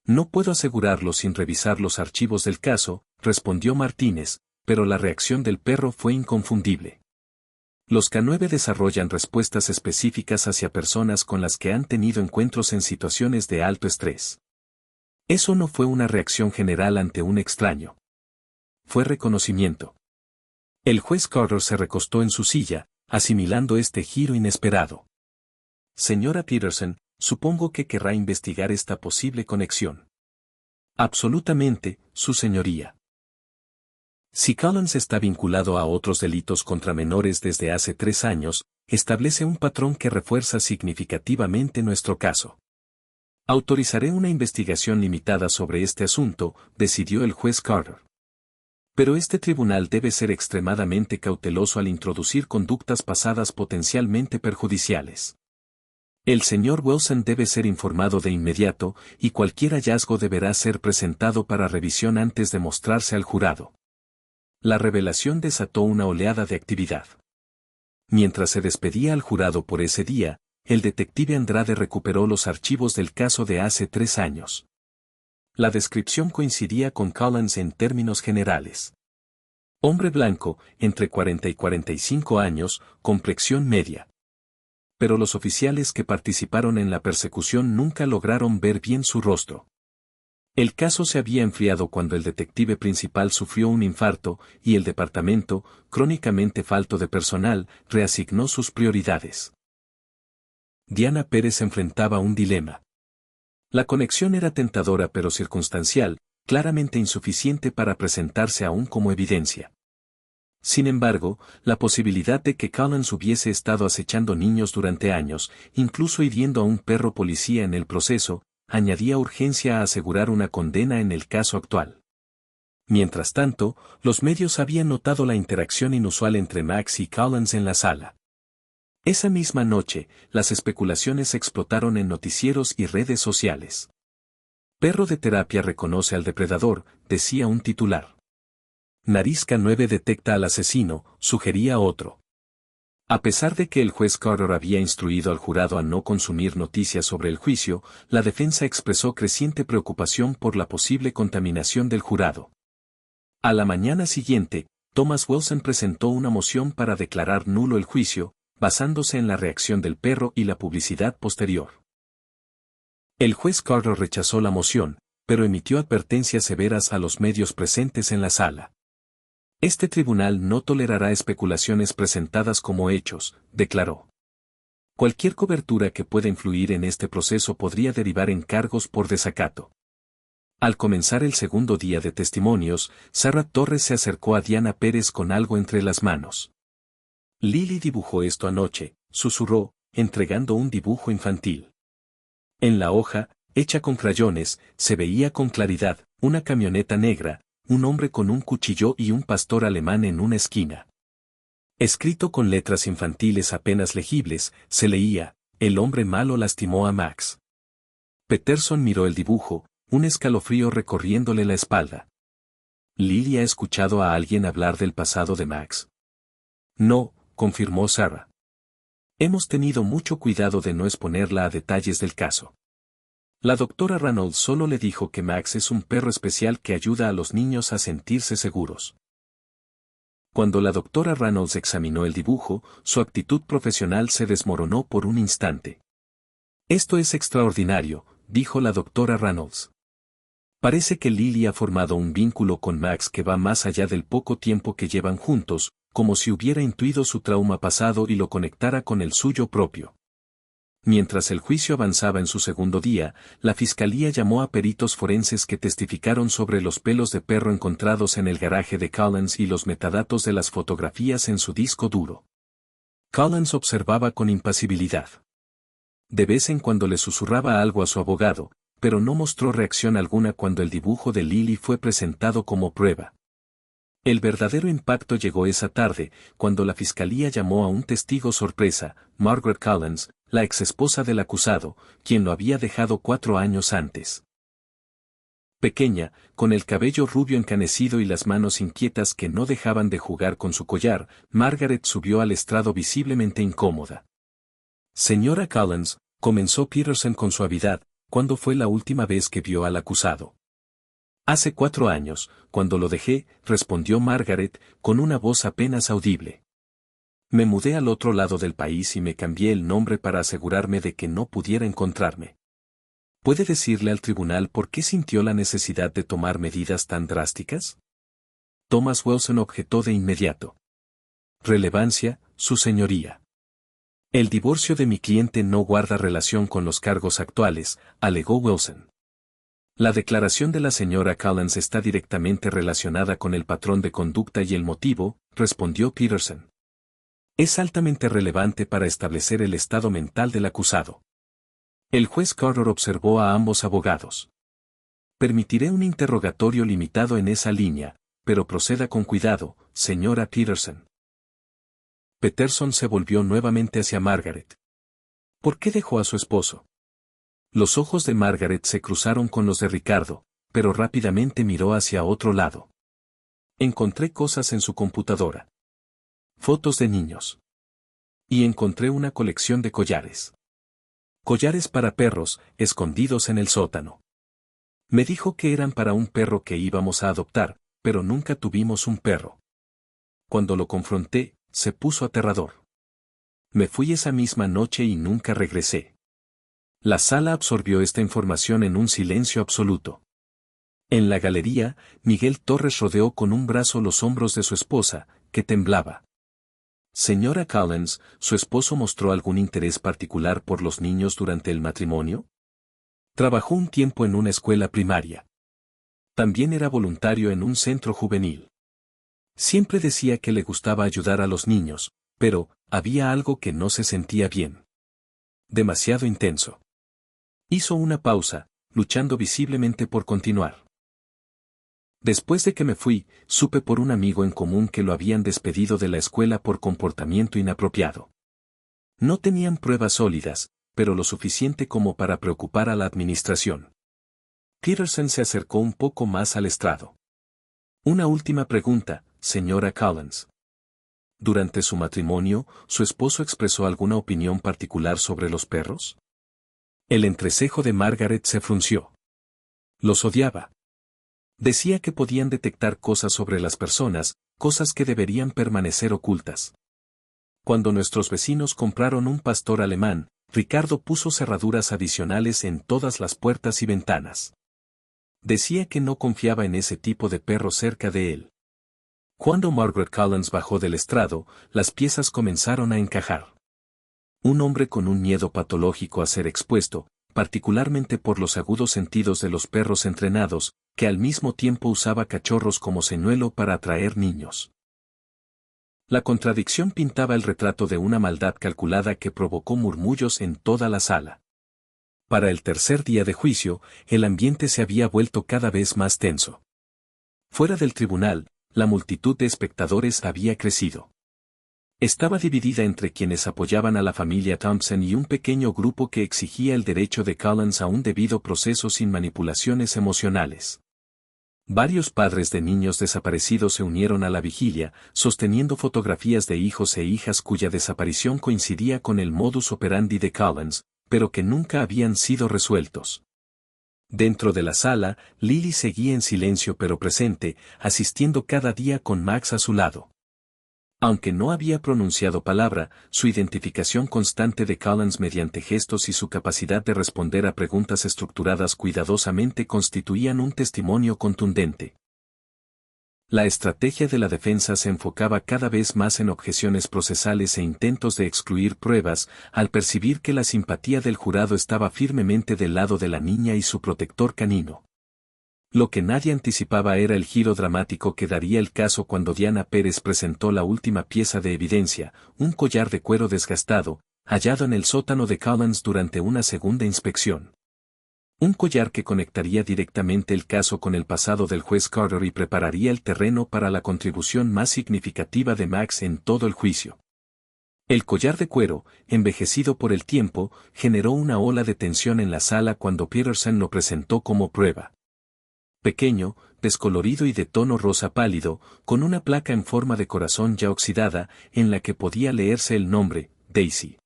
No puedo asegurarlo sin revisar los archivos del caso, respondió Martínez, pero la reacción del perro fue inconfundible. Los K9 desarrollan respuestas específicas hacia personas con las que han tenido encuentros en situaciones de alto estrés. Eso no fue una reacción general ante un extraño. Fue reconocimiento. El juez Carter se recostó en su silla, asimilando este giro inesperado. Señora Peterson, supongo que querrá investigar esta posible conexión. Absolutamente, su señoría. Si Collins está vinculado a otros delitos contra menores desde hace 3 años, establece un patrón que refuerza significativamente nuestro caso. Autorizaré una investigación limitada sobre este asunto, decidió el juez Carter. Pero este tribunal debe ser extremadamente cauteloso al introducir conductas pasadas potencialmente perjudiciales. El señor Wilson debe ser informado de inmediato, y cualquier hallazgo deberá ser presentado para revisión antes de mostrarse al jurado. La revelación desató una oleada de actividad. Mientras se despedía al jurado por ese día, el detective Andrade recuperó los archivos del caso de hace 3 años. La descripción coincidía con Collins en términos generales. Hombre blanco, entre 40 y 45 años, complexión media. Pero los oficiales que participaron en la persecución nunca lograron ver bien su rostro. El caso se había enfriado cuando el detective principal sufrió un infarto y el departamento, crónicamente falto de personal, reasignó sus prioridades. Diana Pérez enfrentaba un dilema. La conexión era tentadora pero circunstancial, claramente insuficiente para presentarse aún como evidencia. Sin embargo, la posibilidad de que Collins hubiese estado acechando niños durante años, incluso hiriendo a un perro policía en el proceso, añadía urgencia a asegurar una condena en el caso actual. Mientras tanto, los medios habían notado la interacción inusual entre Max y Collins en la sala. Esa misma noche, las especulaciones explotaron en noticieros y redes sociales. Perro de terapia reconoce al depredador, decía un titular. Nariz K9 detecta al asesino, sugería otro. A pesar de que el juez Carter había instruido al jurado a no consumir noticias sobre el juicio, la defensa expresó creciente preocupación por la posible contaminación del jurado. A la mañana siguiente, Thomas Wilson presentó una moción para declarar nulo el juicio, basándose en la reacción del perro y la publicidad posterior. El juez Carter rechazó la moción, pero emitió advertencias severas a los medios presentes en la sala. Este tribunal no tolerará especulaciones presentadas como hechos, declaró. Cualquier cobertura que pueda influir en este proceso podría derivar en cargos por desacato. Al comenzar el segundo día de testimonios, Sarah Torres se acercó a Diana Pérez con algo entre las manos. Lily dibujó esto anoche, susurró, entregando un dibujo infantil. En la hoja, hecha con crayones, se veía con claridad, una camioneta negra, un hombre con un cuchillo y un pastor alemán en una esquina. Escrito con letras infantiles apenas legibles, se leía, el hombre malo lastimó a Max. Peterson miró el dibujo, un escalofrío recorriéndole la espalda. ¿Lily ha escuchado a alguien hablar del pasado de Max? No, confirmó Sarah. Hemos tenido mucho cuidado de no exponerla a detalles del caso. La doctora Reynolds solo le dijo que Max es un perro especial que ayuda a los niños a sentirse seguros. Cuando la doctora Reynolds examinó el dibujo, su actitud profesional se desmoronó por un instante. Esto es extraordinario, dijo la doctora Reynolds. Parece que Lily ha formado un vínculo con Max que va más allá del poco tiempo que llevan juntos, como si hubiera intuido su trauma pasado y lo conectara con el suyo propio. Mientras el juicio avanzaba en su segundo día, la fiscalía llamó a peritos forenses que testificaron sobre los pelos de perro encontrados en el garaje de Collins y los metadatos de las fotografías en su disco duro. Collins observaba con impasibilidad. De vez en cuando le susurraba algo a su abogado, pero no mostró reacción alguna cuando el dibujo de Lily fue presentado como prueba. El verdadero impacto llegó esa tarde, cuando la fiscalía llamó a un testigo sorpresa, Margaret Collins, la exesposa del acusado, quien lo había dejado 4 años antes. Pequeña, con el cabello rubio encanecido y las manos inquietas que no dejaban de jugar con su collar, Margaret subió al estrado visiblemente incómoda. Señora Collins, comenzó Peterson con suavidad, ¿cuándo fue la última vez que vio al acusado? Hace 4 años, cuando lo dejé, respondió Margaret, con una voz apenas audible. Me mudé al otro lado del país y me cambié el nombre para asegurarme de que no pudiera encontrarme. ¿Puede decirle al tribunal por qué sintió la necesidad de tomar medidas tan drásticas? Thomas Wilson objetó de inmediato. Relevancia, su señoría. El divorcio de mi cliente no guarda relación con los cargos actuales, alegó Wilson. La declaración de la señora Collins está directamente relacionada con el patrón de conducta y el motivo, respondió Peterson. Es altamente relevante para establecer el estado mental del acusado. El juez Carter observó a ambos abogados. Permitiré un interrogatorio limitado en esa línea, pero proceda con cuidado, señora Peterson. Peterson se volvió nuevamente hacia Margaret. ¿Por qué dejó a su esposo? Los ojos de Margaret se cruzaron con los de Ricardo, pero rápidamente miró hacia otro lado. Encontré cosas en su computadora. Fotos de niños. Y encontré una colección de collares. Collares para perros, escondidos en el sótano. Me dijo que eran para un perro que íbamos a adoptar, pero nunca tuvimos un perro. Cuando lo confronté, se puso aterrador. Me fui esa misma noche y nunca regresé. La sala absorbió esta información en un silencio absoluto. En la galería, Miguel Torres rodeó con un brazo los hombros de su esposa, que temblaba. Señora Collins, ¿su esposo mostró algún interés particular por los niños durante el matrimonio? Trabajó un tiempo en una escuela primaria. También era voluntario en un centro juvenil. Siempre decía que le gustaba ayudar a los niños, pero había algo que no se sentía bien. Demasiado intenso. Hizo una pausa, luchando visiblemente por continuar. Después de que me fui, supe por un amigo en común que lo habían despedido de la escuela por comportamiento inapropiado. No tenían pruebas sólidas, pero lo suficiente como para preocupar a la administración. Peterson se acercó un poco más al estrado. Una última pregunta, señora Collins. Durante su matrimonio, ¿su esposo expresó alguna opinión particular sobre los perros? El entrecejo de Margaret se frunció. Los odiaba. Decía que podían detectar cosas sobre las personas, cosas que deberían permanecer ocultas. Cuando nuestros vecinos compraron un pastor alemán, Ricardo puso cerraduras adicionales en todas las puertas y ventanas. Decía que no confiaba en ese tipo de perro cerca de él. Cuando Margaret Collins bajó del estrado, las piezas comenzaron a encajar. Un hombre con un miedo patológico a ser expuesto, particularmente por los agudos sentidos de los perros entrenados, que al mismo tiempo usaba cachorros como señuelo para atraer niños. La contradicción pintaba el retrato de una maldad calculada que provocó murmullos en toda la sala. Para el tercer día de juicio, el ambiente se había vuelto cada vez más tenso. Fuera del tribunal, la multitud de espectadores había crecido. Estaba dividida entre quienes apoyaban a la familia Thompson y un pequeño grupo que exigía el derecho de Collins a un debido proceso sin manipulaciones emocionales. Varios padres de niños desaparecidos se unieron a la vigilia, sosteniendo fotografías de hijos e hijas cuya desaparición coincidía con el modus operandi de Collins, pero que nunca habían sido resueltos. Dentro de la sala, Lily seguía en silencio pero presente, asistiendo cada día con Max a su lado. Aunque no había pronunciado palabra, su identificación constante de Collins mediante gestos y su capacidad de responder a preguntas estructuradas cuidadosamente constituían un testimonio contundente. La estrategia de la defensa se enfocaba cada vez más en objeciones procesales e intentos de excluir pruebas, al percibir que la simpatía del jurado estaba firmemente del lado de la niña y su protector canino. Lo que nadie anticipaba era el giro dramático que daría el caso cuando Diana Pérez presentó la última pieza de evidencia, un collar de cuero desgastado, hallado en el sótano de Collins durante una segunda inspección. Un collar que conectaría directamente el caso con el pasado del juez Carter y prepararía el terreno para la contribución más significativa de Max en todo el juicio. El collar de cuero, envejecido por el tiempo, generó una ola de tensión en la sala cuando Peterson lo presentó como prueba. Pequeño, descolorido y de tono rosa pálido, con una placa en forma de corazón ya oxidada, en la que podía leerse el nombre, Daisy.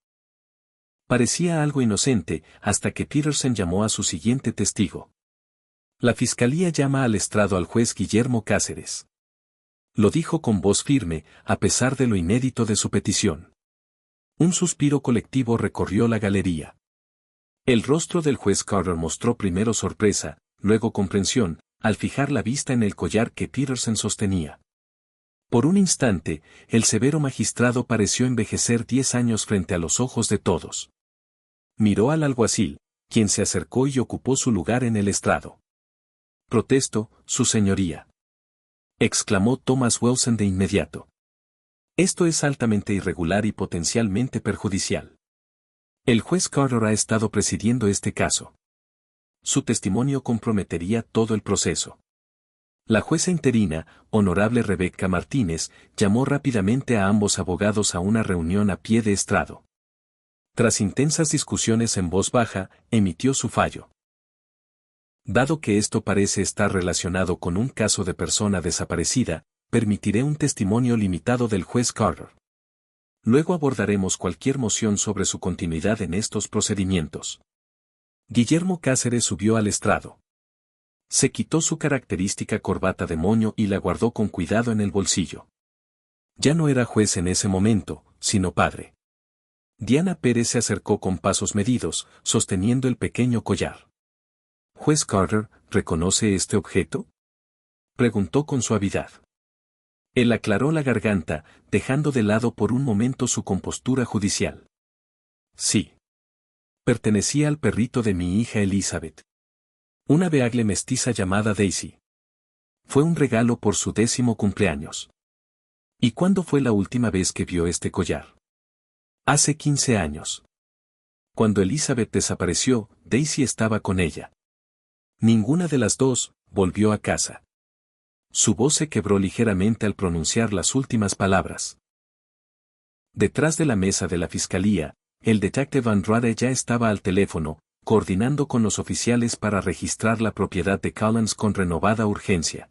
Parecía algo inocente, hasta que Peterson llamó a su siguiente testigo. La fiscalía llama al estrado al juez Guillermo Cáceres. Lo dijo con voz firme, a pesar de lo inédito de su petición. Un suspiro colectivo recorrió la galería. El rostro del juez Carter mostró primero sorpresa, luego comprensión, al fijar la vista en el collar que Peterson sostenía. Por un instante, el severo magistrado pareció envejecer 10 años frente a los ojos de todos. Miró al alguacil, quien se acercó y ocupó su lugar en el estrado. «Protesto, su señoría», exclamó Thomas Wilson de inmediato. «Esto es altamente irregular y potencialmente perjudicial. El juez Carter ha estado presidiendo este caso. Su testimonio comprometería todo el proceso». La jueza interina, honorable Rebecca Martínez, llamó rápidamente a ambos abogados a una reunión a pie de estrado. Tras intensas discusiones en voz baja, emitió su fallo. Dado que esto parece estar relacionado con un caso de persona desaparecida, permitiré un testimonio limitado del juez Carter. Luego abordaremos cualquier moción sobre su continuidad en estos procedimientos. Guillermo Cáceres subió al estrado. Se quitó su característica corbata de moño y la guardó con cuidado en el bolsillo. Ya no era juez en ese momento, sino padre. Diana Pérez se acercó con pasos medidos, sosteniendo el pequeño collar. «Juez Carter, ¿reconoce este objeto?», preguntó con suavidad. Él aclaró la garganta, dejando de lado por un momento su compostura judicial. «Sí. Pertenecía al perrito de mi hija Elizabeth. Una beagle mestiza llamada Daisy. Fue un regalo por su 10º cumpleaños». «¿Y cuándo fue la última vez que vio este collar?». «Hace 15 años. Cuando Elizabeth desapareció, Daisy estaba con ella. Ninguna de las dos volvió a casa». Su voz se quebró ligeramente al pronunciar las últimas palabras. Detrás de la mesa de la fiscalía, el detective Andrade ya estaba al teléfono, coordinando con los oficiales para registrar la propiedad de Collins con renovada urgencia.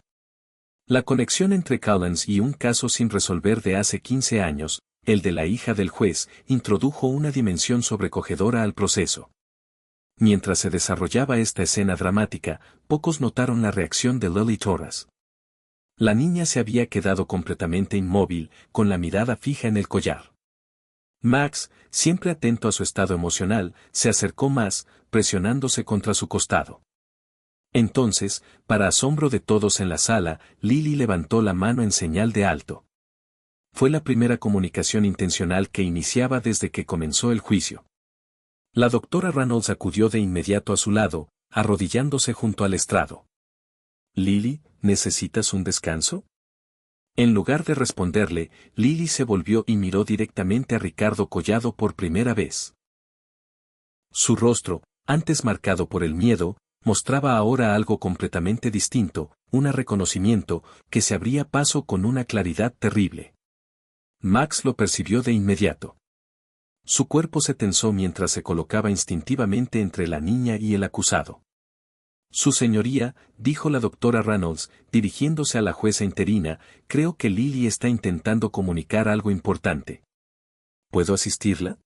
La conexión entre Collins y un caso sin resolver de hace 15 años, el de la hija del juez, introdujo una dimensión sobrecogedora al proceso. Mientras se desarrollaba esta escena dramática, pocos notaron la reacción de Lily Torres. La niña se había quedado completamente inmóvil, con la mirada fija en el collar. Max, siempre atento a su estado emocional, se acercó más, presionándose contra su costado. Entonces, para asombro de todos en la sala, Lily levantó la mano en señal de alto. Fue la primera comunicación intencional que iniciaba desde que comenzó el juicio. La doctora Reynolds acudió de inmediato a su lado, arrodillándose junto al estrado. «Lily, ¿necesitas un descanso?». En lugar de responderle, Lily se volvió y miró directamente a Ricardo Collado por primera vez. Su rostro, antes marcado por el miedo, mostraba ahora algo completamente distinto, un reconocimiento, que se abría paso con una claridad terrible. Max lo percibió de inmediato. Su cuerpo se tensó mientras se colocaba instintivamente entre la niña y el acusado. «Su señoría», dijo la doctora Reynolds, dirigiéndose a la jueza interina, «creo que Lily está intentando comunicar algo importante. ¿Puedo asistirla?».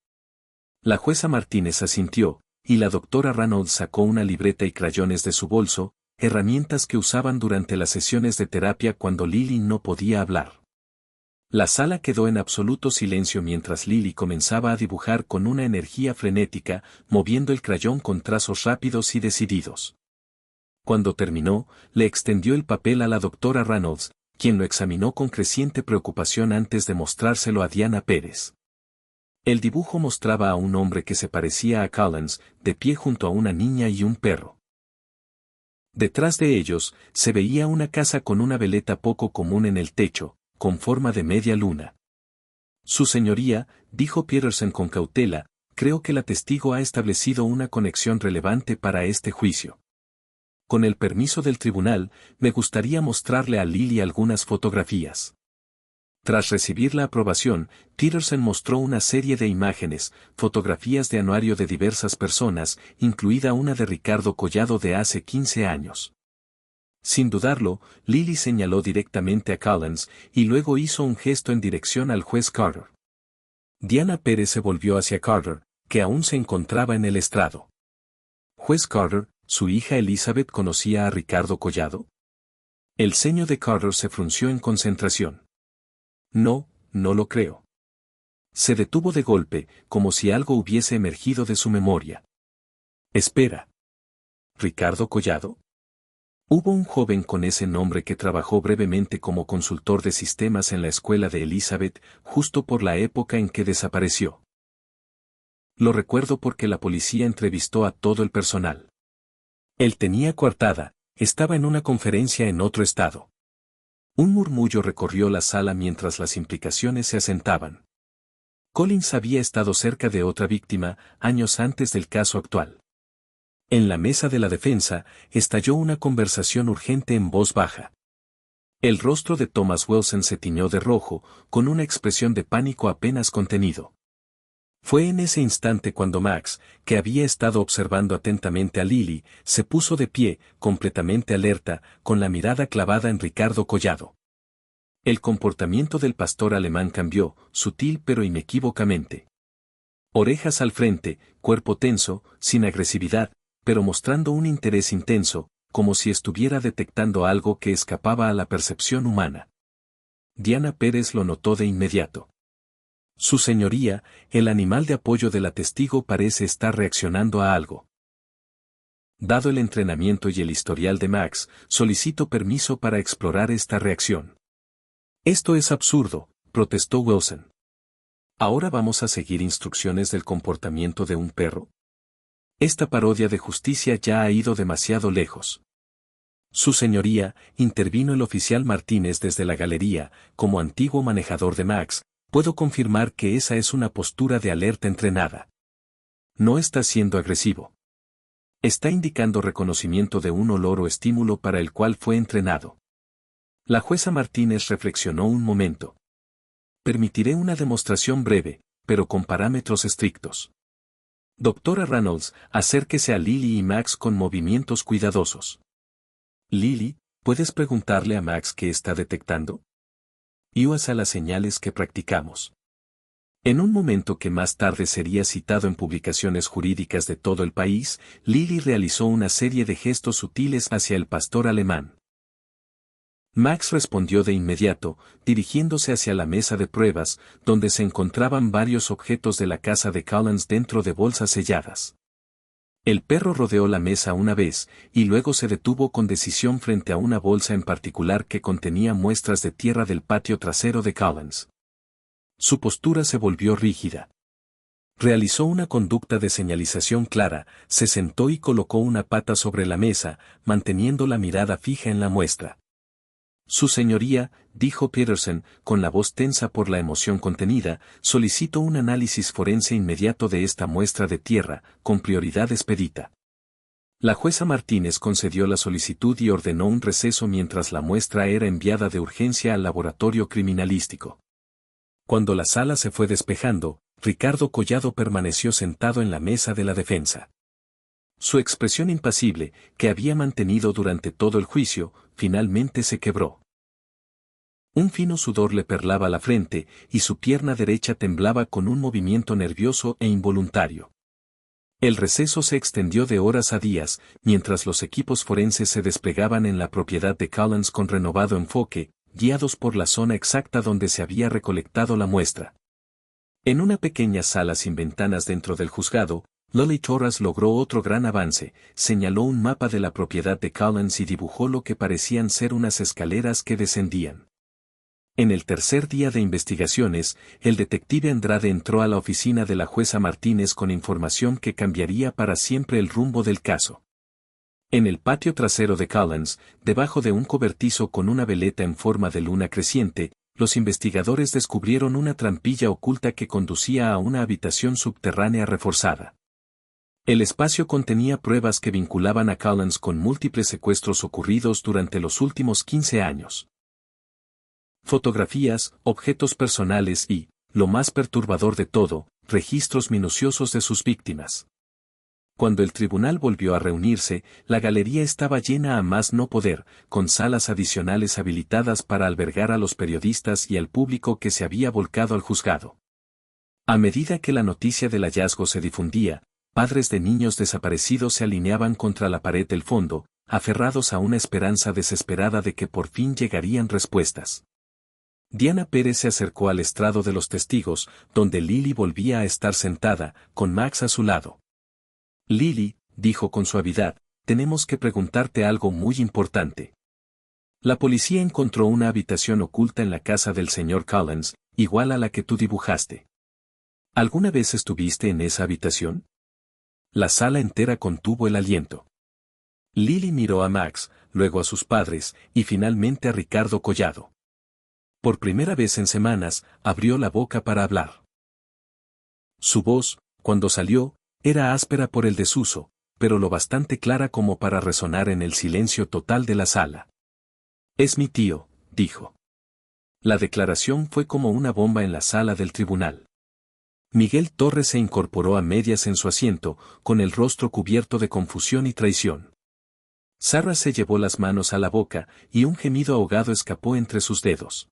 La jueza Martínez asintió, y la doctora Reynolds sacó una libreta y crayones de su bolso, herramientas que usaban durante las sesiones de terapia cuando Lily no podía hablar. La sala quedó en absoluto silencio mientras Lily comenzaba a dibujar con una energía frenética, moviendo el crayón con trazos rápidos y decididos. Cuando terminó, le extendió el papel a la doctora Reynolds, quien lo examinó con creciente preocupación antes de mostrárselo a Diana Pérez. El dibujo mostraba a un hombre que se parecía a Collins, de pie junto a una niña y un perro. Detrás de ellos, se veía una casa con una veleta poco común en el techo, con forma de media luna. «Su señoría», dijo Peterson con cautela, «creo que la testigo ha establecido una conexión relevante para este juicio. Con el permiso del tribunal, me gustaría mostrarle a Lily algunas fotografías». Tras recibir la aprobación, Peterson mostró una serie de imágenes, fotografías de anuario de diversas personas, incluida una de Ricardo Collado de hace 15 años. Sin dudarlo, Lily señaló directamente a Collins, y luego hizo un gesto en dirección al juez Carter. Diana Pérez se volvió hacia Carter, que aún se encontraba en el estrado. «Juez Carter, ¿su hija Elizabeth conocía a Ricardo Collado?». El ceño de Carter se frunció en concentración. «No, no lo creo». Se detuvo de golpe, como si algo hubiese emergido de su memoria. «Espera. ¿Ricardo Collado? Hubo un joven con ese nombre que trabajó brevemente como consultor de sistemas en la escuela de Elizabeth, justo por la época en que desapareció. Lo recuerdo porque la policía entrevistó a todo el personal. Él tenía coartada, estaba en una conferencia en otro estado». Un murmullo recorrió la sala mientras las implicaciones se asentaban. Collins había estado cerca de otra víctima, años antes del caso actual. En la mesa de la defensa, estalló una conversación urgente en voz baja. El rostro de Thomas Wilson se tiñó de rojo, con una expresión de pánico apenas contenido. Fue en ese instante cuando Max, que había estado observando atentamente a Lily, se puso de pie, completamente alerta, con la mirada clavada en Ricardo Collado. El comportamiento del pastor alemán cambió, sutil pero inequívocamente. Orejas al frente, cuerpo tenso, sin agresividad, pero mostrando un interés intenso, como si estuviera detectando algo que escapaba a la percepción humana. Diana Pérez lo notó de inmediato. Su señoría, el animal de apoyo de la testigo parece estar reaccionando a algo. Dado el entrenamiento y el historial de Max, solicito permiso para explorar esta reacción. Esto es absurdo, protestó Wilson. ¿Ahora vamos a seguir instrucciones del comportamiento de un perro? Esta parodia de justicia ya ha ido demasiado lejos. Su señoría, intervino el oficial Martínez desde la galería, como antiguo manejador de Max, puedo confirmar que esa es una postura de alerta entrenada. No está siendo agresivo. Está indicando reconocimiento de un olor o estímulo para el cual fue entrenado. La jueza Martínez reflexionó un momento. Permitiré una demostración breve, pero con parámetros estrictos. Doctora Reynolds, acérquese a Lily y Max con movimientos cuidadosos. Lily, ¿puedes preguntarle a Max qué está detectando? Ios a las señales que practicamos. En un momento que más tarde sería citado en publicaciones jurídicas de todo el país, Lily realizó una serie de gestos sutiles hacia el pastor alemán. Max respondió de inmediato, dirigiéndose hacia la mesa de pruebas, donde se encontraban varios objetos de la casa de Collins dentro de bolsas selladas. El perro rodeó la mesa una vez, y luego se detuvo con decisión frente a una bolsa en particular que contenía muestras de tierra del patio trasero de Collins. Su postura se volvió rígida. Realizó una conducta de señalización clara, se sentó y colocó una pata sobre la mesa, manteniendo la mirada fija en la muestra. Su señoría, dijo Peterson, con la voz tensa por la emoción contenida, solicito un análisis forense inmediato de esta muestra de tierra, con prioridad expedita. La jueza Martínez concedió la solicitud y ordenó un receso mientras la muestra era enviada de urgencia al laboratorio criminalístico. Cuando la sala se fue despejando, Ricardo Collado permaneció sentado en la mesa de la defensa. Su expresión impasible, que había mantenido durante todo el juicio, finalmente se quebró. Un fino sudor le perlaba la frente, y su pierna derecha temblaba con un movimiento nervioso e involuntario. El receso se extendió de horas a días, mientras los equipos forenses se desplegaban en la propiedad de Collins con renovado enfoque, guiados por la zona exacta donde se había recolectado la muestra. En una pequeña sala sin ventanas dentro del juzgado, Lily Torres logró otro gran avance, señaló un mapa de la propiedad de Collins y dibujó lo que parecían ser unas escaleras que descendían. En el tercer día de investigaciones, el detective Andrade entró a la oficina de la jueza Martínez con información que cambiaría para siempre el rumbo del caso. En el patio trasero de Collins, debajo de un cobertizo con una veleta en forma de luna creciente, los investigadores descubrieron una trampilla oculta que conducía a una habitación subterránea reforzada. El espacio contenía pruebas que vinculaban a Collins con múltiples secuestros ocurridos durante los últimos 15 años. Fotografías, objetos personales y, lo más perturbador de todo, registros minuciosos de sus víctimas. Cuando el tribunal volvió a reunirse, la galería estaba llena a más no poder, con salas adicionales habilitadas para albergar a los periodistas y al público que se había volcado al juzgado. A medida que la noticia del hallazgo se difundía, padres de niños desaparecidos se alineaban contra la pared del fondo, aferrados a una esperanza desesperada de que por fin llegarían respuestas. Diana Pérez se acercó al estrado de los testigos, donde Lily volvía a estar sentada, con Max a su lado. Lily, dijo con suavidad, tenemos que preguntarte algo muy importante. La policía encontró una habitación oculta en la casa del señor Collins, igual a la que tú dibujaste. ¿Alguna vez estuviste en esa habitación? La sala entera contuvo el aliento. Lily miró a Max, luego a sus padres, y finalmente a Ricardo Collado. Por primera vez en semanas, abrió la boca para hablar. Su voz, cuando salió, era áspera por el desuso, pero lo bastante clara como para resonar en el silencio total de la sala. Es mi tío, dijo. La declaración fue como una bomba en la sala del tribunal. Miguel Torres se incorporó a medias en su asiento, con el rostro cubierto de confusión y traición. Sarah se llevó las manos a la boca, y un gemido ahogado escapó entre sus dedos.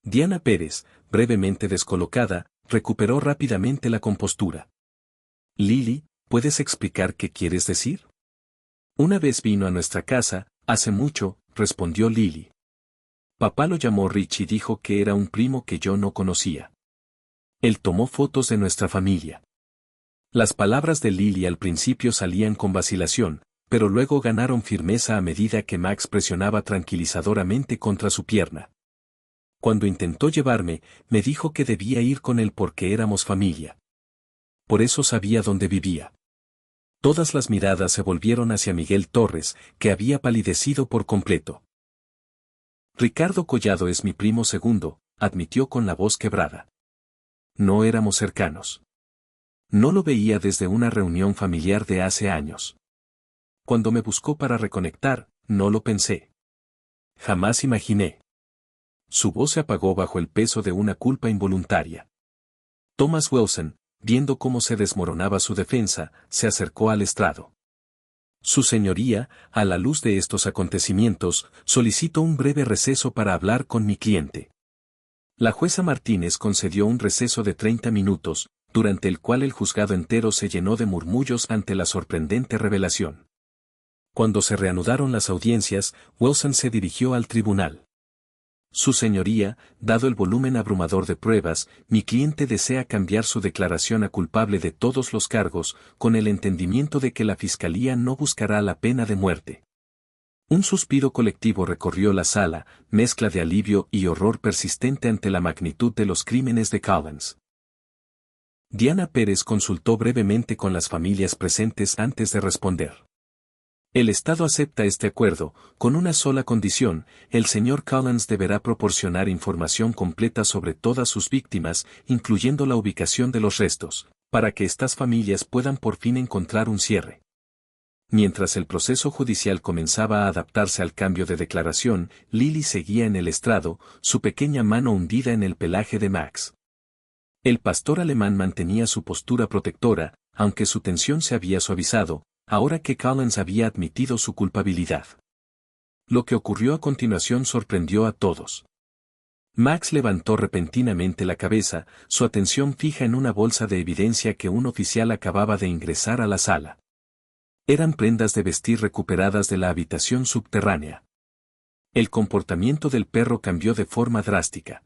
Diana Pérez, brevemente descolocada, recuperó rápidamente la compostura. Lily, ¿puedes explicar qué quieres decir? Una vez vino a nuestra casa, hace mucho, respondió Lily. Papá lo llamó Rich y dijo que era un primo que yo no conocía. Él tomó fotos de nuestra familia. Las palabras de Lily al principio salían con vacilación, pero luego ganaron firmeza a medida que Max presionaba tranquilizadoramente contra su pierna. Cuando intentó llevarme, me dijo que debía ir con él porque éramos familia. Por eso sabía dónde vivía. Todas las miradas se volvieron hacia Miguel Torres, que había palidecido por completo. Ricardo Collado es mi primo segundo, admitió con la voz quebrada. No éramos cercanos. No lo veía desde una reunión familiar de hace años. Cuando me buscó para reconectar, no lo pensé. Jamás imaginé. Su voz se apagó bajo el peso de una culpa involuntaria. Thomas Wilson, viendo cómo se desmoronaba su defensa, se acercó al estrado. Su señoría, a la luz de estos acontecimientos, solicito un breve receso para hablar con mi cliente. La jueza Martínez concedió un receso de 30 minutos, durante el cual el juzgado entero se llenó de murmullos ante la sorprendente revelación. Cuando se reanudaron las audiencias, Wilson se dirigió al tribunal. Su señoría, dado el volumen abrumador de pruebas, mi cliente desea cambiar su declaración a culpable de todos los cargos, con el entendimiento de que la fiscalía no buscará la pena de muerte. Un suspiro colectivo recorrió la sala, mezcla de alivio y horror persistente ante la magnitud de los crímenes de Collins. Diana Pérez consultó brevemente con las familias presentes antes de responder. El Estado acepta este acuerdo, con una sola condición: el señor Collins deberá proporcionar información completa sobre todas sus víctimas, incluyendo la ubicación de los restos, para que estas familias puedan por fin encontrar un cierre. Mientras el proceso judicial comenzaba a adaptarse al cambio de declaración, Lily seguía en el estrado, su pequeña mano hundida en el pelaje de Max. El pastor alemán mantenía su postura protectora, aunque su tensión se había suavizado, ahora que Collins había admitido su culpabilidad. Lo que ocurrió a continuación sorprendió a todos. Max levantó repentinamente la cabeza, su atención fija en una bolsa de evidencia que un oficial acababa de ingresar a la sala. Eran prendas de vestir recuperadas de la habitación subterránea. El comportamiento del perro cambió de forma drástica.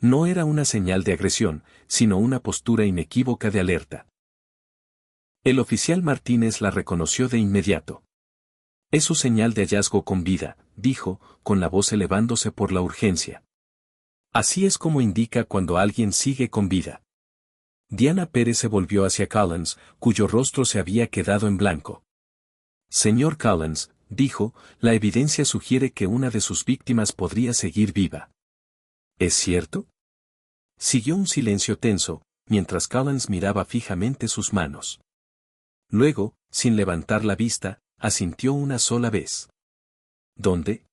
No era una señal de agresión, sino una postura inequívoca de alerta. El oficial Martínez la reconoció de inmediato. Es su señal de hallazgo con vida, dijo, con la voz elevándose por la urgencia. Así es como indica cuando alguien sigue con vida. Diana Pérez se volvió hacia Collins, cuyo rostro se había quedado en blanco. Señor Collins, dijo, la evidencia sugiere que una de sus víctimas podría seguir viva. ¿Es cierto? Siguió un silencio tenso, mientras Collins miraba fijamente sus manos. Luego, sin levantar la vista, asintió una sola vez. ¿Dónde?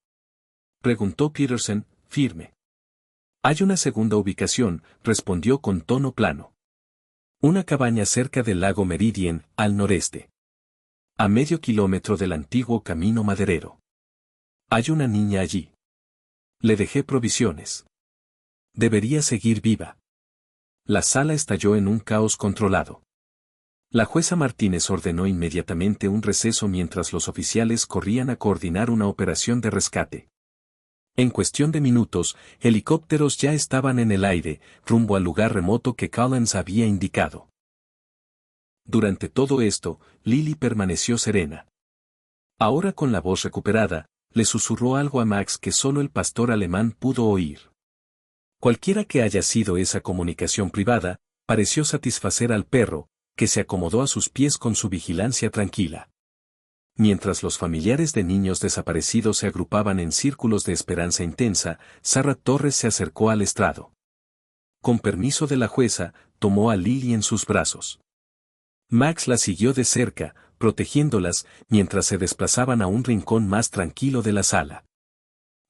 Preguntó Peterson, firme. Hay una segunda ubicación, respondió con tono plano. Una cabaña cerca del lago Meridian, al noreste. A medio kilómetro del antiguo camino maderero. Hay una niña allí. Le dejé provisiones. Debería seguir viva. La sala estalló en un caos controlado. La jueza Martínez ordenó inmediatamente un receso mientras los oficiales corrían a coordinar una operación de rescate. En cuestión de minutos, helicópteros ya estaban en el aire, rumbo al lugar remoto que Collins había indicado. Durante todo esto, Lily permaneció serena. Ahora con la voz recuperada, le susurró algo a Max que solo el pastor alemán pudo oír. Cualquiera que haya sido esa comunicación privada, pareció satisfacer al perro, que se acomodó a sus pies con su vigilancia tranquila. Mientras los familiares de niños desaparecidos se agrupaban en círculos de esperanza intensa, Sarah Torres se acercó al estrado. Con permiso de la jueza, tomó a Lily en sus brazos. Max la siguió de cerca, protegiéndolas, mientras se desplazaban a un rincón más tranquilo de la sala.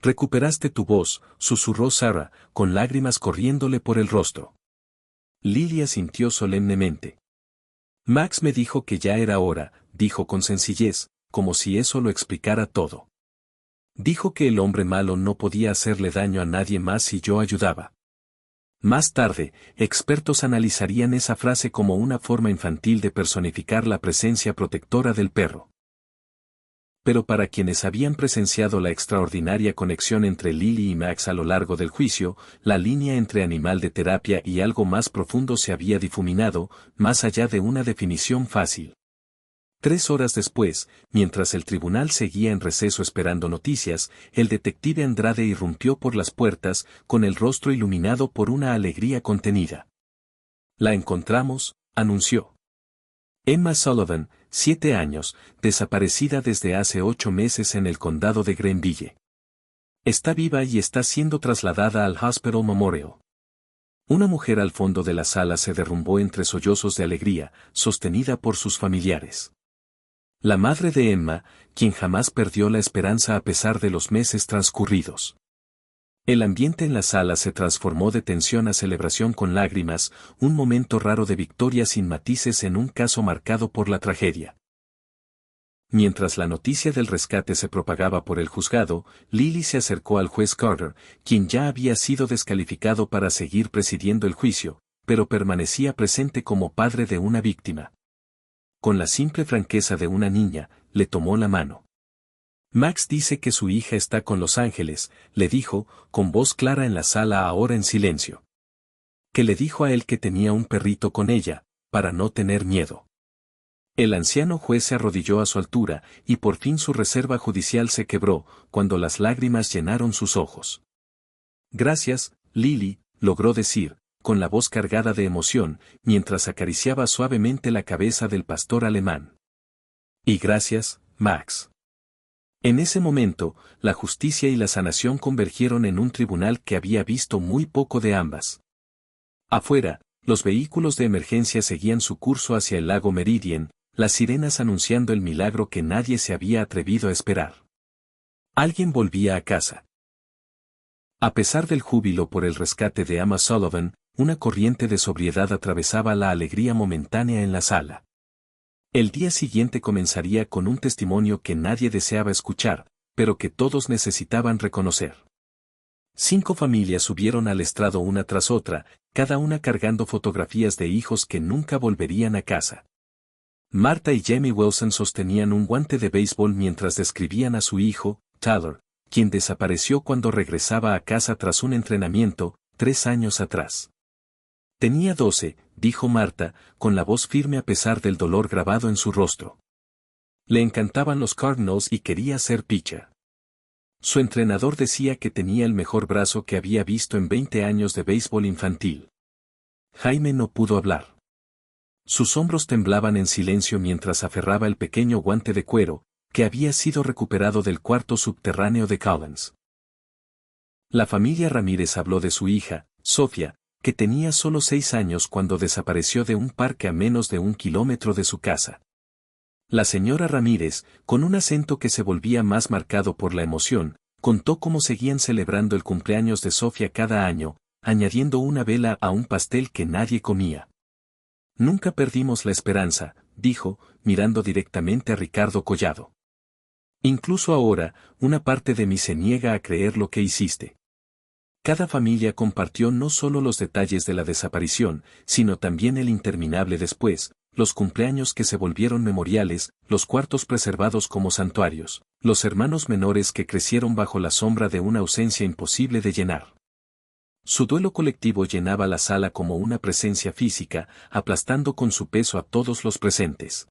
«Recuperaste tu voz», susurró Sarah, con lágrimas corriéndole por el rostro. Lily asintió solemnemente. Max me dijo que ya era hora, dijo con sencillez, como si eso lo explicara todo. Dijo que el hombre malo no podía hacerle daño a nadie más si yo ayudaba. Más tarde, expertos analizarían esa frase como una forma infantil de personificar la presencia protectora del perro. Pero para quienes habían presenciado la extraordinaria conexión entre Lily y Max a lo largo del juicio, la línea entre animal de terapia y algo más profundo se había difuminado, más allá de una definición fácil. 3 horas después, mientras el tribunal seguía en receso esperando noticias, el detective Andrade irrumpió por las puertas, con el rostro iluminado por una alegría contenida. «La encontramos», anunció. Emma Sullivan, 7 años, desaparecida desde hace 8 meses en el condado de Greenville. Está viva y está siendo trasladada al Hospital Memorial. Una mujer al fondo de la sala se derrumbó entre sollozos de alegría, sostenida por sus familiares. La madre de Emma, quien jamás perdió la esperanza a pesar de los meses transcurridos. El ambiente en la sala se transformó de tensión a celebración con lágrimas, un momento raro de victoria sin matices en un caso marcado por la tragedia. Mientras la noticia del rescate se propagaba por el juzgado, Lily se acercó al juez Carter, quien ya había sido descalificado para seguir presidiendo el juicio, pero permanecía presente como padre de una víctima. Con la simple franqueza de una niña, le tomó la mano. Max dice que su hija está con Los Ángeles, le dijo, con voz clara en la sala ahora en silencio. Que le dijo a él que tenía un perrito con ella, para no tener miedo. El anciano juez se arrodilló a su altura, y por fin su reserva judicial se quebró, cuando las lágrimas llenaron sus ojos. Gracias, Lily, logró decir, con la voz cargada de emoción, mientras acariciaba suavemente la cabeza del pastor alemán. Y gracias, Max. En ese momento, la justicia y la sanación convergieron en un tribunal que había visto muy poco de ambas. Afuera, los vehículos de emergencia seguían su curso hacia el lago Meridian, las sirenas anunciando el milagro que nadie se había atrevido a esperar. Alguien volvía a casa. A pesar del júbilo por el rescate de Emma Sullivan, una corriente de sobriedad atravesaba la alegría momentánea en la sala. El día siguiente comenzaría con un testimonio que nadie deseaba escuchar, pero que todos necesitaban reconocer. 5 familias subieron al estrado una tras otra, cada una cargando fotografías de hijos que nunca volverían a casa. Martha y Jamie Wilson sostenían un guante de béisbol mientras describían a su hijo, Tyler, quien desapareció cuando regresaba a casa tras un entrenamiento, 3 años atrás. Tenía 12, dijo Martha, con la voz firme a pesar del dolor grabado en su rostro. Le encantaban los Cardinals y quería ser pitcher. Su entrenador decía que tenía el mejor brazo que había visto en 20 años de béisbol infantil. Jaime no pudo hablar. Sus hombros temblaban en silencio mientras aferraba el pequeño guante de cuero, que había sido recuperado del cuarto subterráneo de Collins. La familia Ramírez habló de su hija, Sofía, que tenía solo 6 años cuando desapareció de un parque a menos de 1 kilómetro de su casa. La señora Ramírez, con un acento que se volvía más marcado por la emoción, contó cómo seguían celebrando el cumpleaños de Sofía cada año, añadiendo una vela a un pastel que nadie comía. Nunca perdimos la esperanza, dijo, mirando directamente a Ricardo Collado. Incluso ahora, una parte de mí se niega a creer lo que hiciste. Cada familia compartió no solo los detalles de la desaparición, sino también el interminable después, los cumpleaños que se volvieron memoriales, los cuartos preservados como santuarios, los hermanos menores que crecieron bajo la sombra de una ausencia imposible de llenar. Su duelo colectivo llenaba la sala como una presencia física, aplastando con su peso a todos los presentes.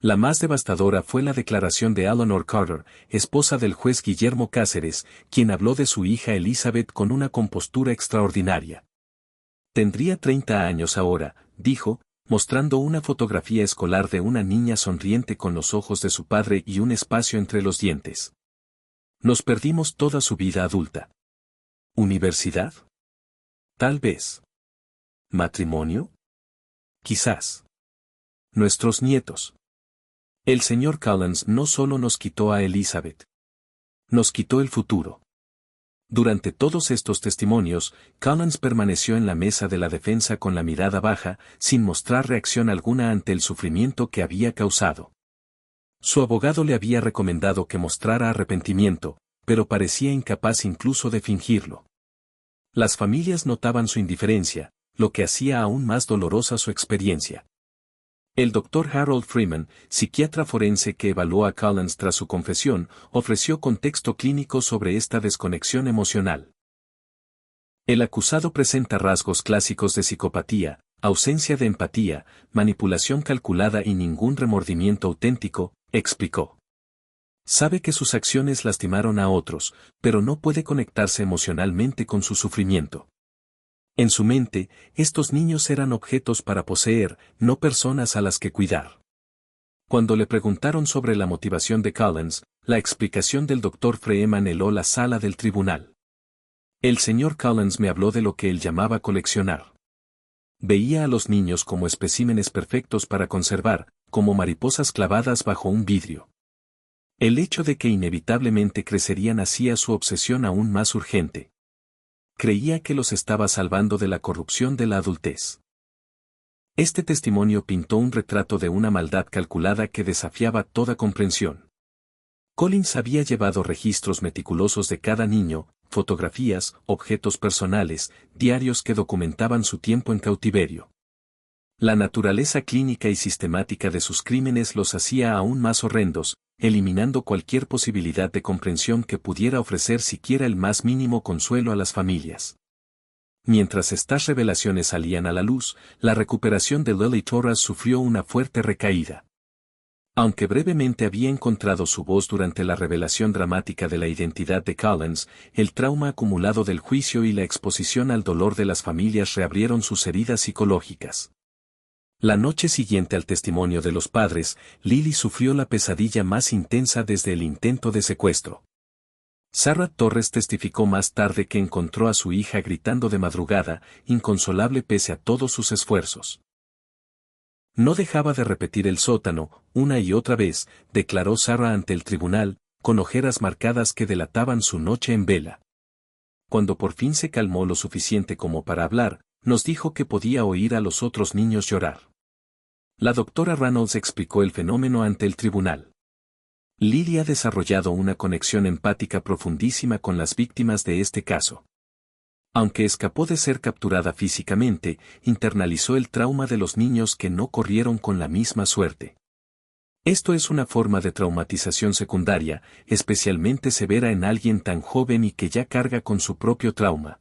La más devastadora fue la declaración de Eleanor Carter, esposa del juez Guillermo Cáceres, quien habló de su hija Elizabeth con una compostura extraordinaria. Tendría 30 años ahora, dijo, mostrando una fotografía escolar de una niña sonriente con los ojos de su padre y un espacio entre los dientes. Nos perdimos toda su vida adulta. ¿Universidad? Tal vez. ¿Matrimonio? Quizás. Nuestros nietos. El señor Collins no solo nos quitó a Elizabeth. Nos quitó el futuro. Durante todos estos testimonios, Collins permaneció en la mesa de la defensa con la mirada baja, sin mostrar reacción alguna ante el sufrimiento que había causado. Su abogado le había recomendado que mostrara arrepentimiento, pero parecía incapaz incluso de fingirlo. Las familias notaban su indiferencia, lo que hacía aún más dolorosa su experiencia. El Dr. Harold Freeman, psiquiatra forense que evaluó a Collins tras su confesión, ofreció contexto clínico sobre esta desconexión emocional. El acusado presenta rasgos clásicos de psicopatía, ausencia de empatía, manipulación calculada y ningún remordimiento auténtico, explicó. Sabe que sus acciones lastimaron a otros, pero no puede conectarse emocionalmente con su sufrimiento. En su mente, estos niños eran objetos para poseer, no personas a las que cuidar. Cuando le preguntaron sobre la motivación de Collins, la explicación del Dr. Freeman heló la sala del tribunal. El señor Collins me habló de lo que él llamaba coleccionar. Veía a los niños como especímenes perfectos para conservar, como mariposas clavadas bajo un vidrio. El hecho de que inevitablemente crecerían hacía su obsesión aún más urgente. Creía que los estaba salvando de la corrupción de la adultez. Este testimonio pintó un retrato de una maldad calculada que desafiaba toda comprensión. Collins había llevado registros meticulosos de cada niño, fotografías, objetos personales, diarios que documentaban su tiempo en cautiverio. La naturaleza clínica y sistemática de sus crímenes los hacía aún más horrendos, eliminando cualquier posibilidad de comprensión que pudiera ofrecer siquiera el más mínimo consuelo a las familias. Mientras estas revelaciones salían a la luz, la recuperación de Lily Torres sufrió una fuerte recaída. Aunque brevemente había encontrado su voz durante la revelación dramática de la identidad de Collins, el trauma acumulado del juicio y la exposición al dolor de las familias reabrieron sus heridas psicológicas. La noche siguiente al testimonio de los padres, Lily sufrió la pesadilla más intensa desde el intento de secuestro. Sarah Torres testificó más tarde que encontró a su hija gritando de madrugada, inconsolable pese a todos sus esfuerzos. No dejaba de repetir el sótano, una y otra vez, declaró Sarah ante el tribunal, con ojeras marcadas que delataban su noche en vela. Cuando por fin se calmó lo suficiente como para hablar, nos dijo que podía oír a los otros niños llorar. La doctora Reynolds explicó el fenómeno ante el tribunal. Lily ha desarrollado una conexión empática profundísima con las víctimas de este caso. Aunque escapó de ser capturada físicamente, internalizó el trauma de los niños que no corrieron con la misma suerte. Esto es una forma de traumatización secundaria, especialmente severa en alguien tan joven y que ya carga con su propio trauma.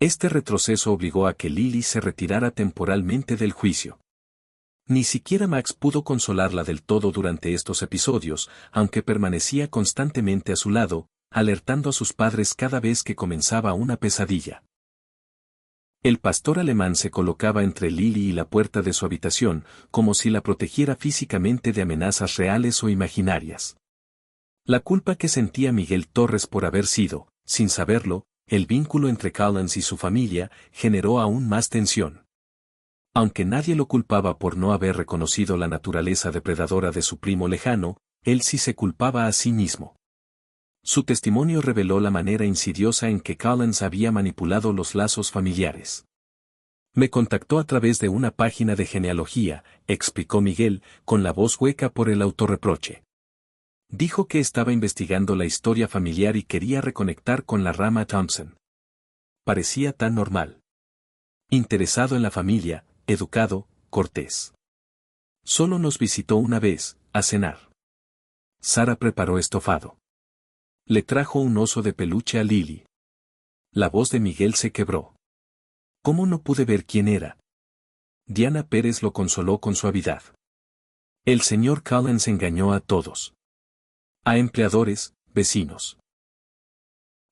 Este retroceso obligó a que Lily se retirara temporalmente del juicio. Ni siquiera Max pudo consolarla del todo durante estos episodios, aunque permanecía constantemente a su lado, alertando a sus padres cada vez que comenzaba una pesadilla. El pastor alemán se colocaba entre Lily y la puerta de su habitación, como si la protegiera físicamente de amenazas reales o imaginarias. La culpa que sentía Miguel Torres por haber sido, sin saberlo, el vínculo entre Collins y su familia, generó aún más tensión. Aunque nadie lo culpaba por no haber reconocido la naturaleza depredadora de su primo lejano, él sí se culpaba a sí mismo. Su testimonio reveló la manera insidiosa en que Collins había manipulado los lazos familiares. Me contactó a través de una página de genealogía, explicó Miguel, con la voz hueca por el autorreproche. Dijo que estaba investigando la historia familiar y quería reconectar con la rama Thompson. Parecía tan normal. Interesado en la familia, educado, cortés. Solo nos visitó una vez, a cenar. Sara preparó estofado. Le trajo un oso de peluche a Lily. La voz de Miguel se quebró. ¿Cómo no pude ver quién era? Diana Pérez lo consoló con suavidad. El señor Collins engañó a todos. A empleadores, vecinos.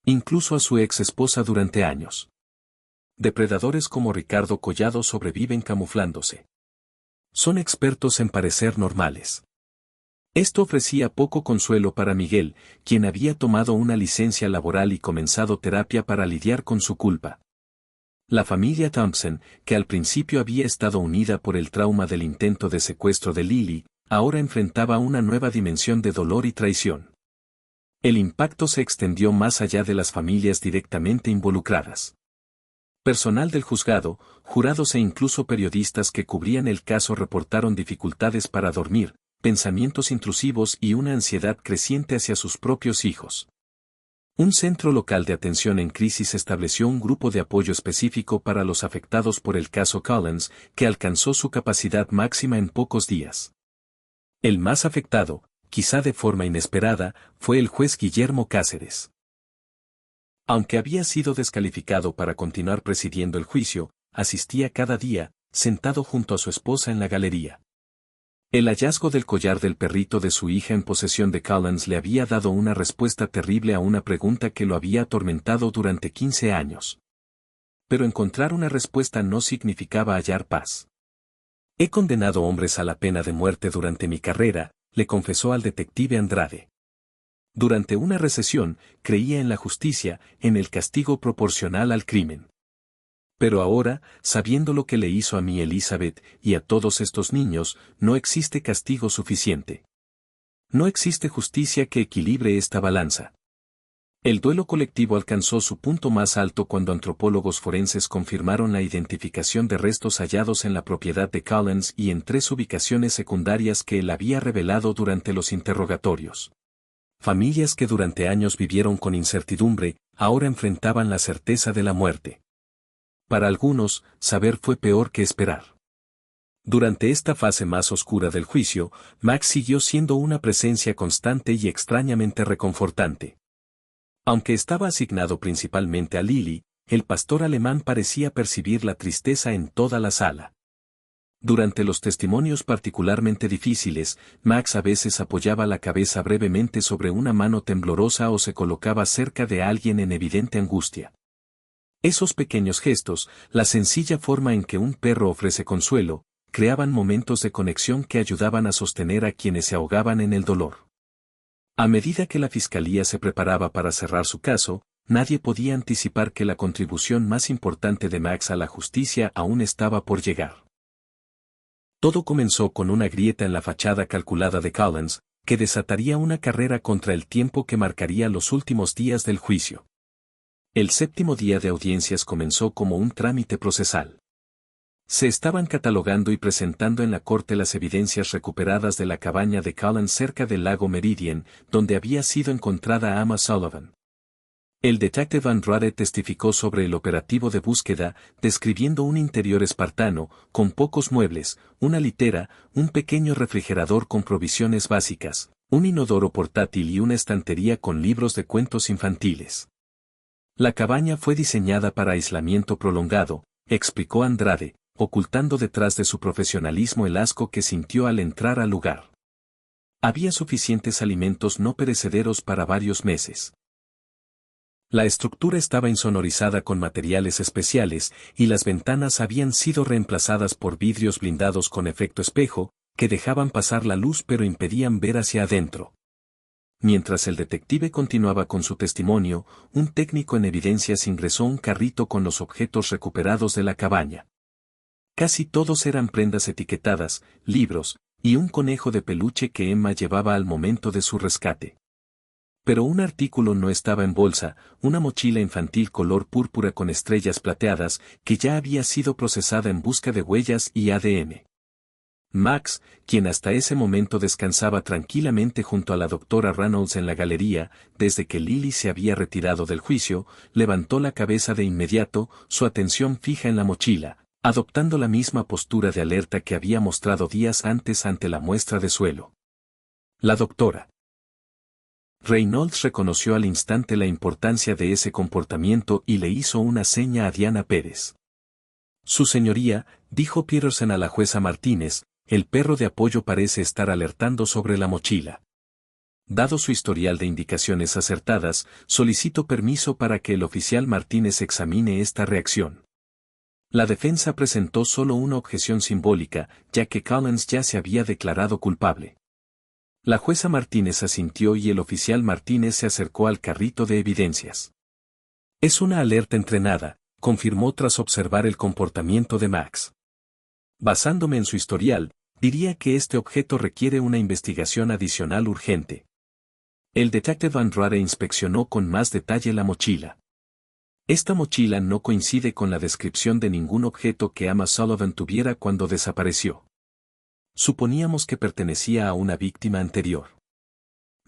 Incluso a su ex esposa durante años. Depredadores como Ricardo Collado sobreviven camuflándose. Son expertos en parecer normales. Esto ofrecía poco consuelo para Miguel, quien había tomado una licencia laboral y comenzado terapia para lidiar con su culpa. La familia Thompson, que al principio había estado unida por el trauma del intento de secuestro de Lily, ahora enfrentaba una nueva dimensión de dolor y traición. El impacto se extendió más allá de las familias directamente involucradas. Personal del juzgado, jurados e incluso periodistas que cubrían el caso reportaron dificultades para dormir, pensamientos intrusivos y una ansiedad creciente hacia sus propios hijos. Un centro local de atención en crisis estableció un grupo de apoyo específico para los afectados por el caso Collins, que alcanzó su capacidad máxima en pocos días. El más afectado, quizá de forma inesperada, fue el juez Guillermo Cáceres. Aunque había sido descalificado para continuar presidiendo el juicio, asistía cada día, sentado junto a su esposa en la galería. El hallazgo del collar del perrito de su hija en posesión de Collins le había dado una respuesta terrible a una pregunta que lo había atormentado durante 15 años. Pero encontrar una respuesta no significaba hallar paz. He condenado hombres a la pena de muerte durante mi carrera, le confesó al detective Andrade. Durante una recesión, creía en la justicia, en el castigo proporcional al crimen. Pero ahora, sabiendo lo que le hizo a mi Elizabeth y a todos estos niños, no existe castigo suficiente. No existe justicia que equilibre esta balanza. El duelo colectivo alcanzó su punto más alto cuando antropólogos forenses confirmaron la identificación de restos hallados en la propiedad de Collins y en 3 ubicaciones secundarias que él había revelado durante los interrogatorios. Familias que durante años vivieron con incertidumbre, ahora enfrentaban la certeza de la muerte. Para algunos, saber fue peor que esperar. Durante esta fase más oscura del juicio, Max siguió siendo una presencia constante y extrañamente reconfortante. Aunque estaba asignado principalmente a Lily, el pastor alemán parecía percibir la tristeza en toda la sala. Durante los testimonios particularmente difíciles, Max a veces apoyaba la cabeza brevemente sobre una mano temblorosa o se colocaba cerca de alguien en evidente angustia. Esos pequeños gestos, la sencilla forma en que un perro ofrece consuelo, creaban momentos de conexión que ayudaban a sostener a quienes se ahogaban en el dolor. A medida que la fiscalía se preparaba para cerrar su caso, nadie podía anticipar que la contribución más importante de Max a la justicia aún estaba por llegar. Todo comenzó con una grieta en la fachada calculada de Collins, que desataría una carrera contra el tiempo que marcaría los últimos días del juicio. El 7º día de audiencias comenzó como un trámite procesal. Se estaban catalogando y presentando en la corte las evidencias recuperadas de la cabaña de Collins cerca del lago Meridian, donde había sido encontrada Emma Sullivan. El detective Andrade testificó sobre el operativo de búsqueda, describiendo un interior espartano, con pocos muebles, una litera, un pequeño refrigerador con provisiones básicas, un inodoro portátil y una estantería con libros de cuentos infantiles. La cabaña fue diseñada para aislamiento prolongado, explicó Andrade, ocultando detrás de su profesionalismo el asco que sintió al entrar al lugar. Había suficientes alimentos no perecederos para varios meses. La estructura estaba insonorizada con materiales especiales, y las ventanas habían sido reemplazadas por vidrios blindados con efecto espejo, que dejaban pasar la luz pero impedían ver hacia adentro. Mientras el detective continuaba con su testimonio, un técnico en evidencias ingresó un carrito con los objetos recuperados de la cabaña. Casi todos eran prendas etiquetadas, libros, y un conejo de peluche que Emma llevaba al momento de su rescate. Pero un artículo no estaba en bolsa, una mochila infantil color púrpura con estrellas plateadas, que ya había sido procesada en busca de huellas y ADN. Max, quien hasta ese momento descansaba tranquilamente junto a la doctora Reynolds en la galería, desde que Lily se había retirado del juicio, levantó la cabeza de inmediato, su atención fija en la mochila, adoptando la misma postura de alerta que había mostrado días antes ante la muestra de suelo. La doctora Reynolds reconoció al instante la importancia de ese comportamiento y le hizo una seña a Diana Pérez. Su señoría, dijo Peterson a la jueza Martínez, el perro de apoyo parece estar alertando sobre la mochila. Dado su historial de indicaciones acertadas, solicito permiso para que el oficial Martínez examine esta reacción. La defensa presentó solo una objeción simbólica, ya que Collins ya se había declarado culpable. La jueza Martínez asintió y el oficial Martínez se acercó al carrito de evidencias. Es una alerta entrenada, confirmó tras observar el comportamiento de Max. Basándome en su historial, diría que este objeto requiere una investigación adicional urgente. El detective Andrade inspeccionó con más detalle la mochila. Esta mochila no coincide con la descripción de ningún objeto que Emma Sullivan tuviera cuando desapareció. Suponíamos que pertenecía a una víctima anterior.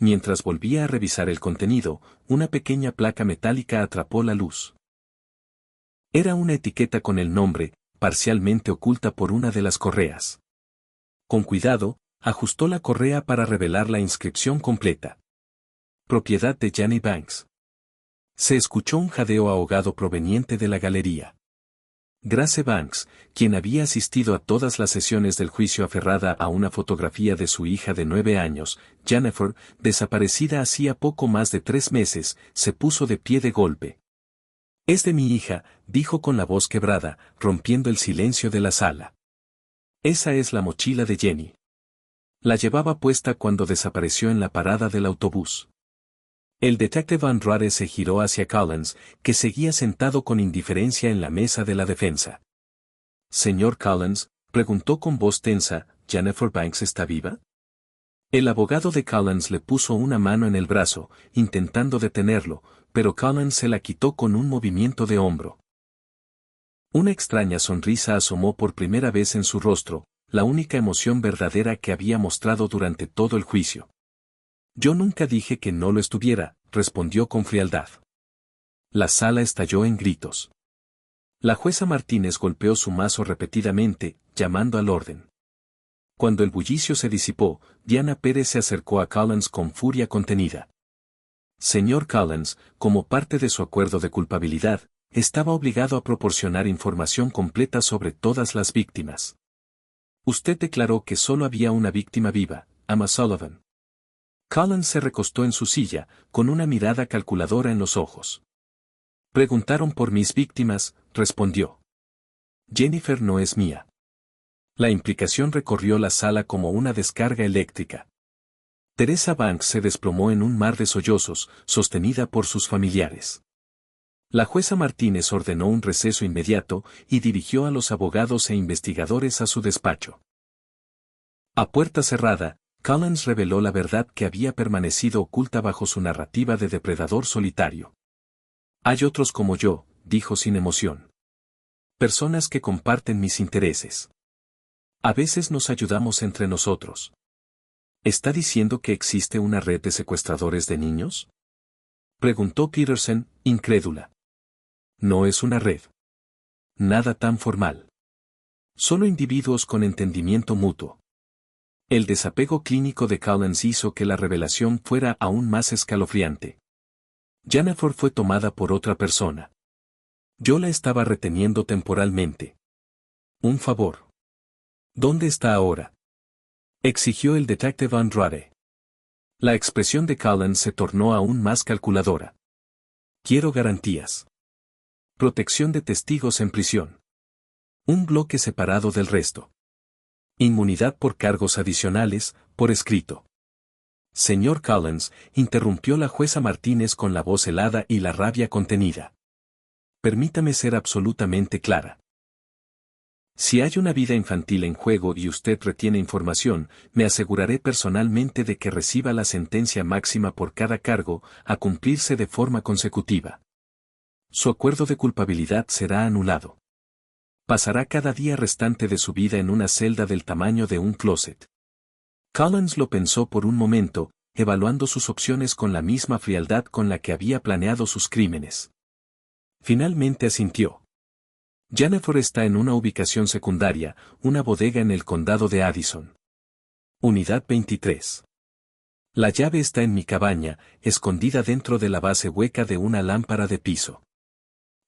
Mientras volvía a revisar el contenido, una pequeña placa metálica atrapó la luz. Era una etiqueta con el nombre, parcialmente oculta por una de las correas. Con cuidado, ajustó la correa para revelar la inscripción completa. Propiedad de Janie Banks. Se escuchó un jadeo ahogado proveniente de la galería. Grace Banks, quien había asistido a todas las sesiones del juicio aferrada a una fotografía de su hija de 9 años, Jennifer, desaparecida hacía poco más de 3 meses, se puso de pie de golpe. «Es de mi hija», dijo con la voz quebrada, rompiendo el silencio de la sala. «Esa es la mochila de Jenny. La llevaba puesta cuando desapareció en la parada del autobús». El detective Andrade se giró hacia Collins, que seguía sentado con indiferencia en la mesa de la defensa. «Señor Collins», preguntó con voz tensa, «¿Jennifer Banks está viva?» El abogado de Collins le puso una mano en el brazo, intentando detenerlo, pero Collins se la quitó con un movimiento de hombro. Una extraña sonrisa asomó por primera vez en su rostro, la única emoción verdadera que había mostrado durante todo el juicio. «Yo nunca dije que no lo estuviera», respondió con frialdad. La sala estalló en gritos. La jueza Martínez golpeó su mazo repetidamente, llamando al orden. Cuando el bullicio se disipó, Diana Pérez se acercó a Collins con furia contenida. «Señor Collins, como parte de su acuerdo de culpabilidad, estaba obligado a proporcionar información completa sobre todas las víctimas. Usted declaró que solo había una víctima viva, Emma Sullivan». Collins se recostó en su silla, con una mirada calculadora en los ojos. «Preguntaron por mis víctimas», respondió. «Jennifer no es mía». La implicación recorrió la sala como una descarga eléctrica. Teresa Banks se desplomó en un mar de sollozos, sostenida por sus familiares. La jueza Martínez ordenó un receso inmediato y dirigió a los abogados e investigadores a su despacho. A puerta cerrada, Collins reveló la verdad que había permanecido oculta bajo su narrativa de depredador solitario. «Hay otros como yo», dijo sin emoción. «Personas que comparten mis intereses. A veces nos ayudamos entre nosotros». «¿Está diciendo que existe una red de secuestradores de niños?», preguntó Peterson, incrédula. «No es una red. Nada tan formal. Solo individuos con entendimiento mutuo». El desapego clínico de Collins hizo que la revelación fuera aún más escalofriante. Jennifer fue tomada por otra persona. Yo la estaba reteniendo temporalmente. Un favor. ¿Dónde está ahora?, exigió el detective Andrade. La expresión de Collins se tornó aún más calculadora. «Quiero garantías. Protección de testigos en prisión. Un bloque separado del resto. Inmunidad por cargos adicionales, por escrito». «Señor Collins», interrumpió la jueza Martínez con la voz helada y la rabia contenida. «Permítame ser absolutamente clara. Si hay una vida infantil en juego y usted retiene información, me aseguraré personalmente de que reciba la sentencia máxima por cada cargo, a cumplirse de forma consecutiva. Su acuerdo de culpabilidad será anulado. Pasará cada día restante de su vida en una celda del tamaño de un closet». Collins lo pensó por un momento, evaluando sus opciones con la misma frialdad con la que había planeado sus crímenes. Finalmente asintió. «Jennifer está en una ubicación secundaria, una bodega en el condado de Addison. Unidad 23. La llave está en mi cabaña, escondida dentro de la base hueca de una lámpara de piso.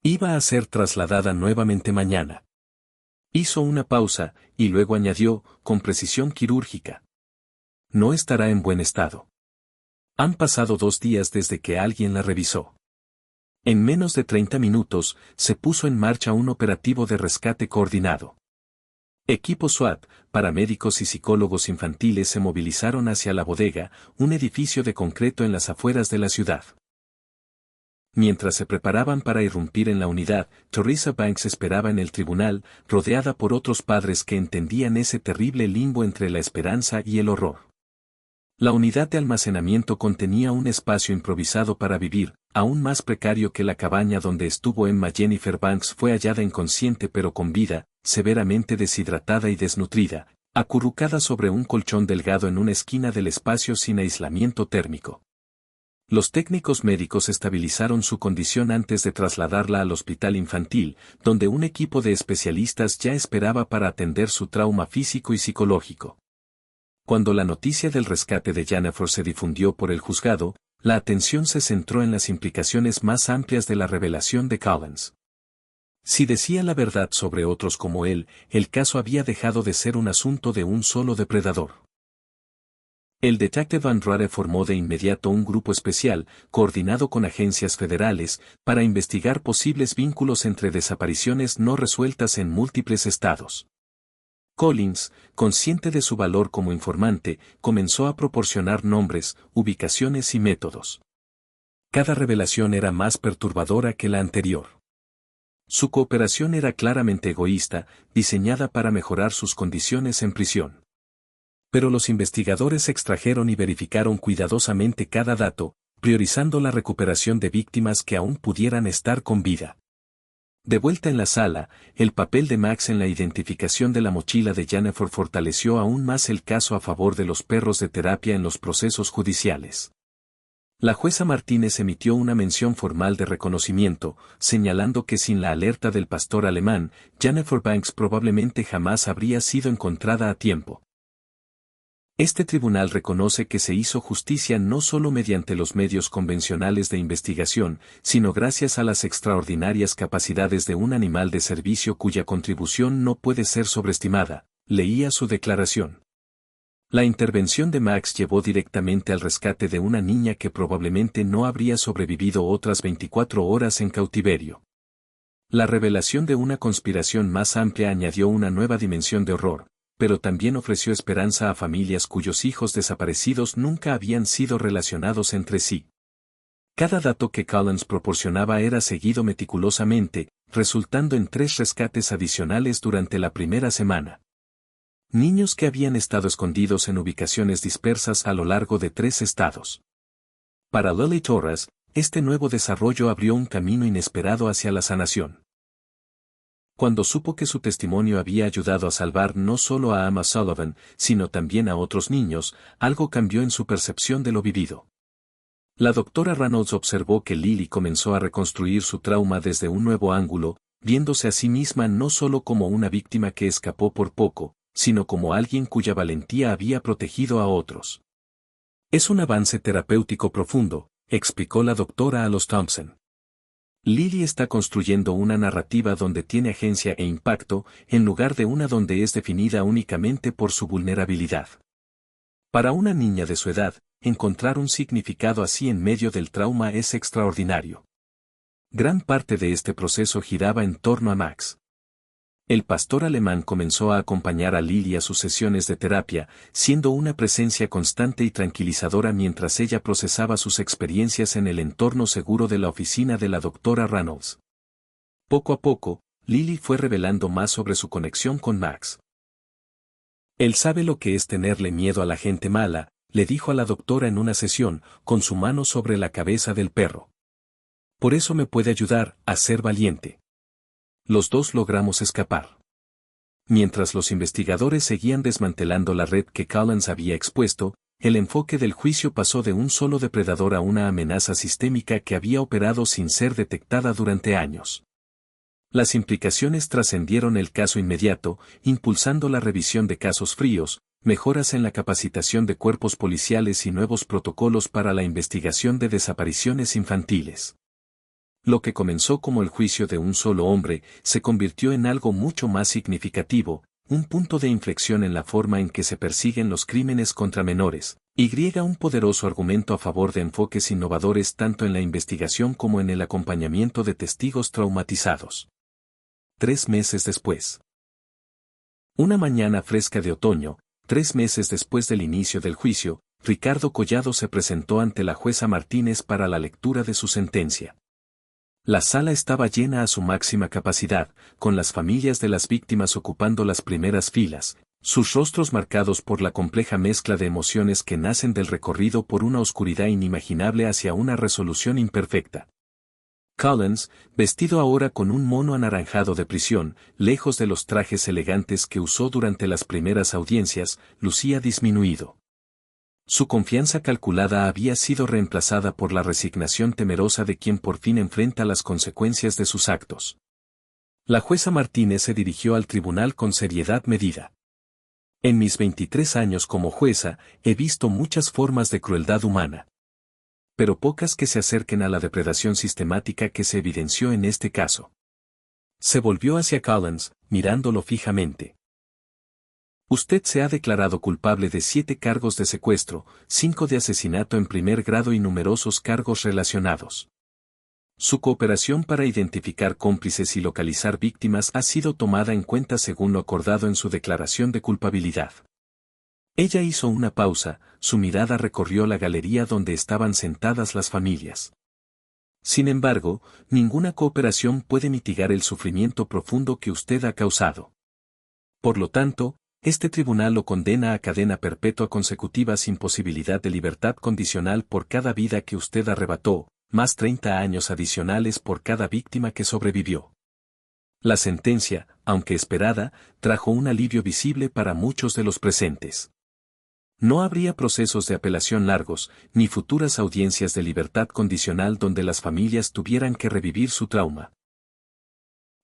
Iba a ser trasladada nuevamente mañana». Hizo una pausa, y luego añadió, con precisión quirúrgica. «No estará en buen estado. Han pasado 2 días desde que alguien la revisó». En menos de 30 minutos, se puso en marcha un operativo de rescate coordinado. Equipo SWAT, paramédicos y psicólogos infantiles se movilizaron hacia la bodega, un edificio de concreto en las afueras de la ciudad. Mientras se preparaban para irrumpir en la unidad, Teresa Banks esperaba en el tribunal, rodeada por otros padres que entendían ese terrible limbo entre la esperanza y el horror. La unidad de almacenamiento contenía un espacio improvisado para vivir, aún más precario que la cabaña donde estuvo Emma. Jennifer Banks fue hallada inconsciente pero con vida, severamente deshidratada y desnutrida, acurrucada sobre un colchón delgado en una esquina del espacio sin aislamiento térmico. Los técnicos médicos estabilizaron su condición antes de trasladarla al hospital infantil, donde un equipo de especialistas ya esperaba para atender su trauma físico y psicológico. Cuando la noticia del rescate de Jennifer se difundió por el juzgado, la atención se centró en las implicaciones más amplias de la revelación de Collins. Si decía la verdad sobre otros como él, el caso había dejado de ser un asunto de un solo depredador. El detective Andrade formó de inmediato un grupo especial, coordinado con agencias federales, para investigar posibles vínculos entre desapariciones no resueltas en múltiples estados. Collins, consciente de su valor como informante, comenzó a proporcionar nombres, ubicaciones y métodos. Cada revelación era más perturbadora que la anterior. Su cooperación era claramente egoísta, diseñada para mejorar sus condiciones en prisión. Pero los investigadores extrajeron y verificaron cuidadosamente cada dato, priorizando la recuperación de víctimas que aún pudieran estar con vida. De vuelta en la sala, el papel de Max en la identificación de la mochila de Jennifer fortaleció aún más el caso a favor de los perros de terapia en los procesos judiciales. La jueza Martínez emitió una mención formal de reconocimiento, señalando que sin la alerta del pastor alemán, Jennifer Banks probablemente jamás habría sido encontrada a tiempo. Este tribunal reconoce que se hizo justicia no solo mediante los medios convencionales de investigación, sino gracias a las extraordinarias capacidades de un animal de servicio cuya contribución no puede ser sobreestimada, leía su declaración. La intervención de Max llevó directamente al rescate de una niña que probablemente no habría sobrevivido otras 24 horas en cautiverio. La revelación de una conspiración más amplia añadió una nueva dimensión de horror, pero también ofreció esperanza a familias cuyos hijos desaparecidos nunca habían sido relacionados entre sí. Cada dato que Collins proporcionaba era seguido meticulosamente, resultando en 3 rescates adicionales durante la primera semana. Niños que habían estado escondidos en ubicaciones dispersas a lo largo de 3 estados. Para Lily Torres, este nuevo desarrollo abrió un camino inesperado hacia la sanación. Cuando supo que su testimonio había ayudado a salvar no solo a Emma Sullivan, sino también a otros niños, algo cambió en su percepción de lo vivido. La doctora Reynolds observó que Lily comenzó a reconstruir su trauma desde un nuevo ángulo, viéndose a sí misma no solo como una víctima que escapó por poco, sino como alguien cuya valentía había protegido a otros. Es un avance terapéutico profundo, explicó la doctora a los Thompson. Lily está construyendo una narrativa donde tiene agencia e impacto, en lugar de una donde es definida únicamente por su vulnerabilidad. Para una niña de su edad, encontrar un significado así en medio del trauma es extraordinario. Gran parte de este proceso giraba en torno a Max. El pastor alemán comenzó a acompañar a Lily a sus sesiones de terapia, siendo una presencia constante y tranquilizadora mientras ella procesaba sus experiencias en el entorno seguro de la oficina de la doctora Reynolds. Poco a poco, Lily fue revelando más sobre su conexión con Max. Él sabe lo que es tenerle miedo a la gente mala, le dijo a la doctora en una sesión, con su mano sobre la cabeza del perro. Por eso me puede ayudar a ser valiente. Los dos logramos escapar. Mientras los investigadores seguían desmantelando la red que Collins había expuesto, el enfoque del juicio pasó de un solo depredador a una amenaza sistémica que había operado sin ser detectada durante años. Las implicaciones trascendieron el caso inmediato, impulsando la revisión de casos fríos, mejoras en la capacitación de cuerpos policiales y nuevos protocolos para la investigación de desapariciones infantiles. Lo que comenzó como el juicio de un solo hombre, se convirtió en algo mucho más significativo, un punto de inflexión en la forma en que se persiguen los crímenes contra menores, un poderoso argumento a favor de enfoques innovadores tanto en la investigación como en el acompañamiento de testigos traumatizados. 3 meses después. Una mañana fresca de otoño, 3 meses después del inicio del juicio, Ricardo Collado se presentó ante la jueza Martínez para la lectura de su sentencia. La sala estaba llena a su máxima capacidad, con las familias de las víctimas ocupando las primeras filas, Sus rostros marcados por la compleja mezcla de emociones que nacen del recorrido por una oscuridad inimaginable hacia una resolución imperfecta. Collins, vestido ahora con un mono anaranjado de prisión, lejos de los trajes elegantes que usó durante las primeras audiencias, lucía disminuido. Su confianza calculada había sido reemplazada por la resignación temerosa de quien por fin enfrenta las consecuencias de sus actos. La jueza Martínez se dirigió al tribunal con seriedad medida. En mis 23 años como jueza, he visto muchas formas de crueldad humana, pero pocas que se acerquen a la depredación sistemática que se evidenció en este caso. Se volvió hacia Collins, mirándolo fijamente. Usted se ha declarado culpable de 7 cargos de secuestro, 5 de asesinato en primer grado y numerosos cargos relacionados. Su cooperación para identificar cómplices y localizar víctimas ha sido tomada en cuenta según lo acordado en su declaración de culpabilidad. Ella hizo una pausa, su mirada recorrió la galería donde estaban sentadas las familias. Sin embargo, ninguna cooperación puede mitigar el sufrimiento profundo que usted ha causado. Por lo tanto, este tribunal lo condena a cadena perpetua consecutiva sin posibilidad de libertad condicional por cada vida que usted arrebató, más 30 años adicionales por cada víctima que sobrevivió. La sentencia, aunque esperada, trajo un alivio visible para muchos de los presentes. No habría procesos de apelación largos, ni futuras audiencias de libertad condicional donde las familias tuvieran que revivir su trauma.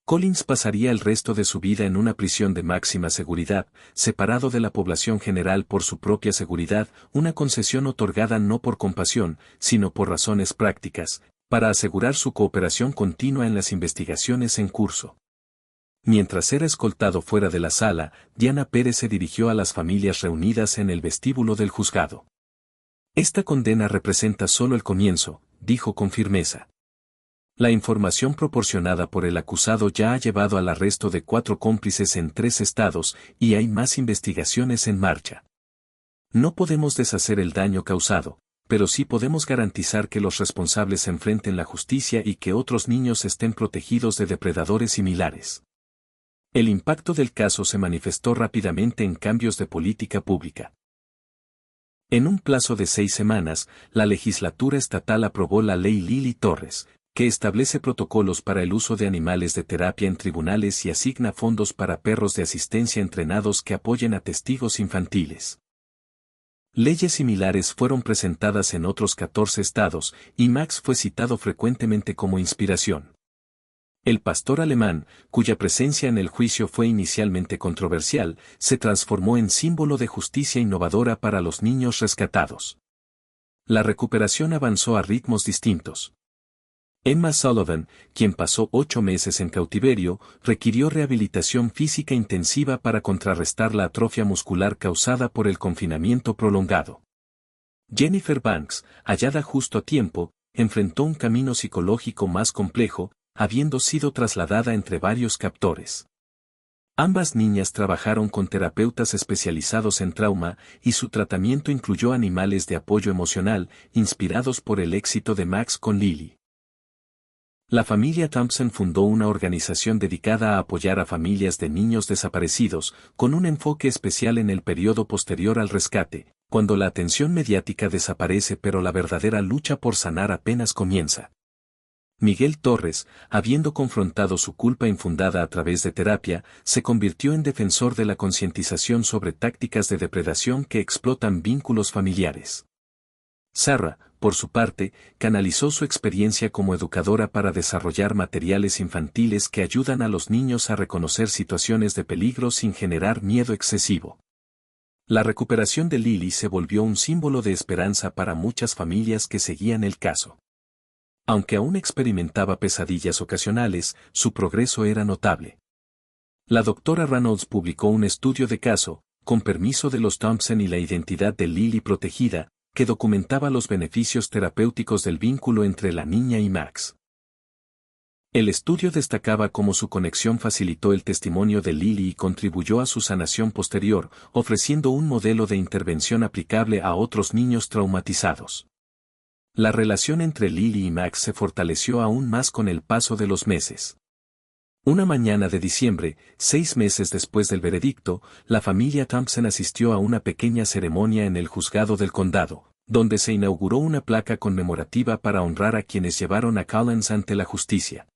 Collins pasaría el resto de su vida en una prisión de máxima seguridad, separado de la población general por su propia seguridad, una concesión otorgada no por compasión, sino por razones prácticas, para asegurar su cooperación continua en las investigaciones en curso. Mientras era escoltado fuera de la sala, Diana Pérez se dirigió a las familias reunidas en el vestíbulo del juzgado. Esta condena representa solo el comienzo, dijo con firmeza. La información proporcionada por el acusado ya ha llevado al arresto de 4 cómplices en 3 estados y hay más investigaciones en marcha. No podemos deshacer el daño causado, pero sí podemos garantizar que los responsables enfrenten la justicia y que otros niños estén protegidos de depredadores similares. El impacto del caso se manifestó rápidamente en cambios de política pública. En un plazo de 6 semanas, la legislatura estatal aprobó la Ley Lily Torres, que establece protocolos para el uso de animales de terapia en tribunales y asigna fondos para perros de asistencia entrenados que apoyen a testigos infantiles. Leyes similares fueron presentadas en otros 14 estados, y Max fue citado frecuentemente como inspiración. El pastor alemán, cuya presencia en el juicio fue inicialmente controversial, se transformó en símbolo de justicia innovadora para los niños rescatados. La recuperación avanzó a ritmos distintos. Emma Sullivan, quien pasó 8 meses en cautiverio, requirió rehabilitación física intensiva para contrarrestar la atrofia muscular causada por el confinamiento prolongado. Jennifer Banks, hallada justo a tiempo, enfrentó un camino psicológico más complejo, habiendo sido trasladada entre varios captores. Ambas niñas trabajaron con terapeutas especializados en trauma, y su tratamiento incluyó animales de apoyo emocional, inspirados por el éxito de Max con Lily. La familia Thompson fundó una organización dedicada a apoyar a familias de niños desaparecidos, con un enfoque especial en el periodo posterior al rescate, cuando la atención mediática desaparece pero la verdadera lucha por sanar apenas comienza. Miguel Torres, habiendo confrontado su culpa infundada a través de terapia, se convirtió en defensor de la concientización sobre tácticas de depredación que explotan vínculos familiares. Sarah, por su parte, canalizó su experiencia como educadora para desarrollar materiales infantiles que ayudan a los niños a reconocer situaciones de peligro sin generar miedo excesivo. La recuperación de Lily se volvió un símbolo de esperanza para muchas familias que seguían el caso. Aunque aún experimentaba pesadillas ocasionales, su progreso era notable. La doctora Reynolds publicó un estudio de caso, con permiso de los Thompson y la identidad de Lily protegida, que documentaba los beneficios terapéuticos del vínculo entre la niña y Max. El estudio destacaba cómo su conexión facilitó el testimonio de Lily y contribuyó a su sanación posterior, ofreciendo un modelo de intervención aplicable a otros niños traumatizados. La relación entre Lily y Max se fortaleció aún más con el paso de los meses. Una mañana de diciembre, 6 meses después del veredicto, la familia Thompson asistió a una pequeña ceremonia en el juzgado del condado, donde se inauguró una placa conmemorativa para honrar a quienes llevaron a Collins ante la justicia.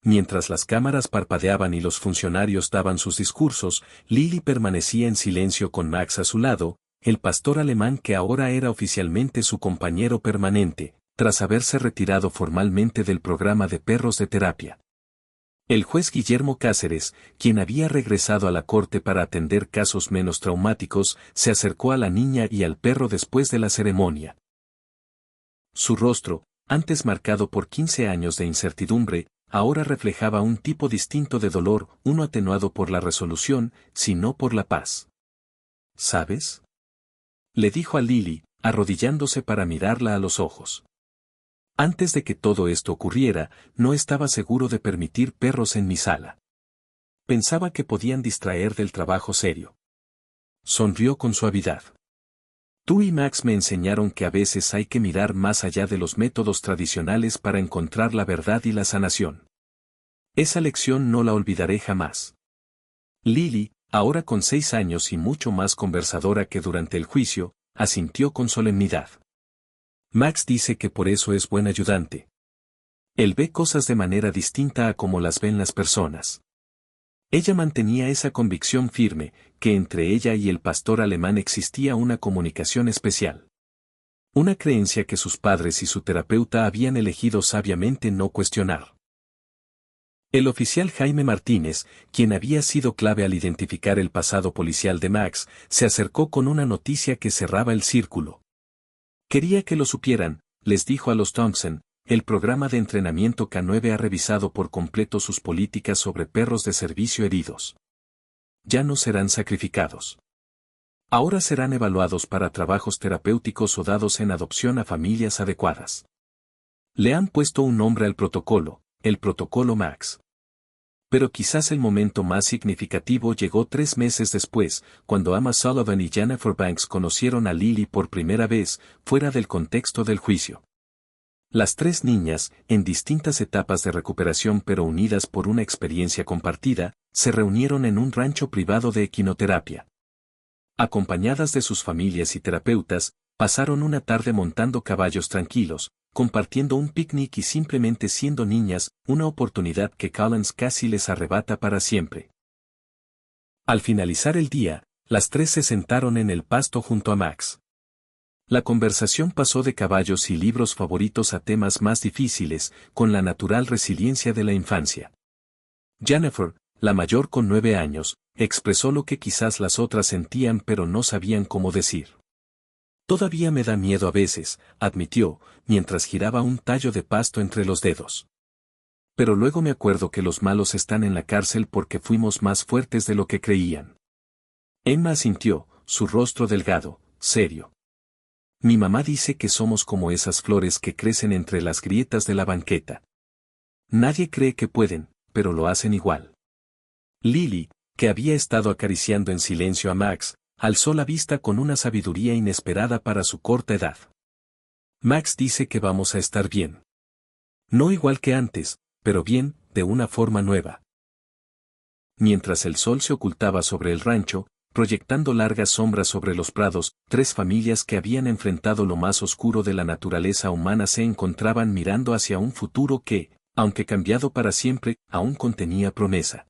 Mientras las cámaras parpadeaban y los funcionarios daban sus discursos, Lily permanecía en silencio con Max a su lado, el pastor alemán que ahora era oficialmente su compañero permanente, tras haberse retirado formalmente del programa de perros de terapia. El juez Guillermo Cáceres, quien había regresado a la corte para atender casos menos traumáticos, se acercó a la niña y al perro después de la ceremonia. Su rostro, antes marcado por 15 años de incertidumbre, ahora reflejaba un tipo distinto de dolor, uno atenuado por la resolución, sino por la paz. ¿Sabes?, le dijo a Lily, arrodillándose para mirarla a los ojos. Antes de que todo esto ocurriera, no estaba seguro de permitir perros en mi sala. Pensaba que podían distraer del trabajo serio. Sonrió con suavidad. Tú y Max me enseñaron que a veces hay que mirar más allá de los métodos tradicionales para encontrar la verdad y la sanación. Esa lección no la olvidaré jamás. Lily, ahora con 6 años y mucho más conversadora que durante el juicio, asintió con solemnidad. Max dice que por eso es buen ayudante. Él ve cosas de manera distinta a como las ven las personas. Ella mantenía esa convicción firme, que entre ella y el pastor alemán existía una comunicación especial. Una creencia que sus padres y su terapeuta habían elegido sabiamente no cuestionar. El oficial Jaime Martínez, quien había sido clave al identificar el pasado policial de Max, se acercó con una noticia que cerraba el círculo. Quería que lo supieran, les dijo a los Thompson, el programa de entrenamiento K9 ha revisado por completo sus políticas sobre perros de servicio heridos. Ya no serán sacrificados. Ahora serán evaluados para trabajos terapéuticos o dados en adopción a familias adecuadas. Le han puesto un nombre al protocolo, el protocolo Max. Pero quizás el momento más significativo llegó 3 meses después, cuando Emma Sullivan y Jennifer Banks conocieron a Lily por primera vez, fuera del contexto del juicio. Las 3 niñas, en distintas etapas de recuperación pero unidas por una experiencia compartida, se reunieron en un rancho privado de equinoterapia. Acompañadas de sus familias y terapeutas, pasaron una tarde montando caballos tranquilos, compartiendo un picnic y simplemente siendo niñas, una oportunidad que Collins casi les arrebata para siempre. Al finalizar el día, las 3 se sentaron en el pasto junto a Max. La conversación pasó de caballos y libros favoritos a temas más difíciles, con la natural resiliencia de la infancia. Jennifer, la mayor con 9 años, expresó lo que quizás las otras sentían pero no sabían cómo decir. Todavía me da miedo a veces, admitió, mientras giraba un tallo de pasto entre los dedos. Pero luego me acuerdo que los malos están en la cárcel porque fuimos más fuertes de lo que creían. Emma asintió, su rostro delgado, serio. Mi mamá dice que somos como esas flores que crecen entre las grietas de la banqueta. Nadie cree que pueden, pero lo hacen igual. Lily, que había estado acariciando en silencio a Max, alzó la vista con una sabiduría inesperada para su corta edad. Max dice que vamos a estar bien. No igual que antes, pero bien, de una forma nueva. Mientras el sol se ocultaba sobre el rancho, proyectando largas sombras sobre los prados, 3 familias que habían enfrentado lo más oscuro de la naturaleza humana se encontraban mirando hacia un futuro que, aunque cambiado para siempre, aún contenía promesa.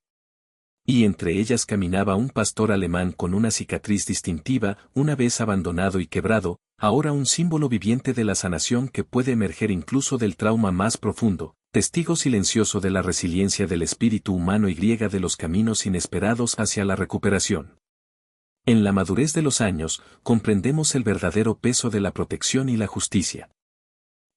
Y entre ellas caminaba un pastor alemán con una cicatriz distintiva, una vez abandonado y quebrado, ahora un símbolo viviente de la sanación que puede emerger incluso del trauma más profundo, testigo silencioso de la resiliencia del espíritu humano y griega de los caminos inesperados hacia la recuperación. En la madurez de los años, comprendemos el verdadero peso de la protección y la justicia.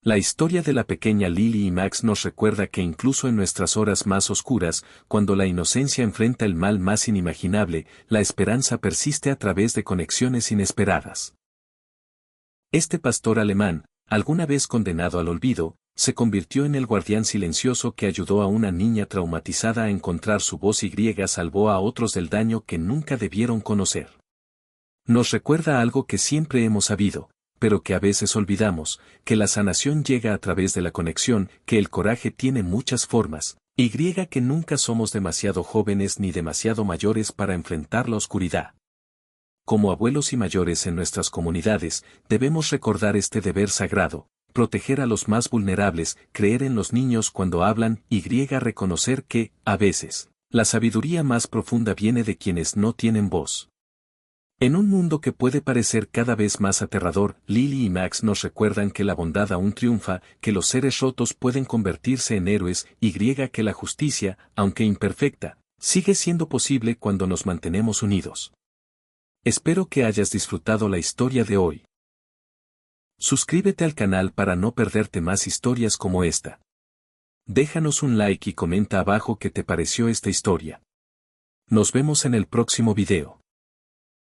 La historia de la pequeña Lily y Max nos recuerda que incluso en nuestras horas más oscuras, cuando la inocencia enfrenta el mal más inimaginable, la esperanza persiste a través de conexiones inesperadas. Este pastor alemán, alguna vez condenado al olvido, se convirtió en el guardián silencioso que ayudó a una niña traumatizada a encontrar su voz y salvó a otros del daño que nunca debieron conocer. Nos recuerda algo que siempre hemos sabido, pero que a veces olvidamos, que la sanación llega a través de la conexión, que el coraje tiene muchas formas, Y que nunca somos demasiado jóvenes ni demasiado mayores para enfrentar la oscuridad. Como abuelos y mayores en nuestras comunidades, debemos recordar este deber sagrado, proteger a los más vulnerables, creer en los niños cuando hablan y reconocer que, a veces, la sabiduría más profunda viene de quienes no tienen voz. En un mundo que puede parecer cada vez más aterrador, Lily y Max nos recuerdan que la bondad aún triunfa, que los seres rotos pueden convertirse en héroes y que la justicia, aunque imperfecta, sigue siendo posible cuando nos mantenemos unidos. Espero que hayas disfrutado la historia de hoy. Suscríbete al canal para no perderte más historias como esta. Déjanos un like y comenta abajo qué te pareció esta historia. Nos vemos en el próximo video.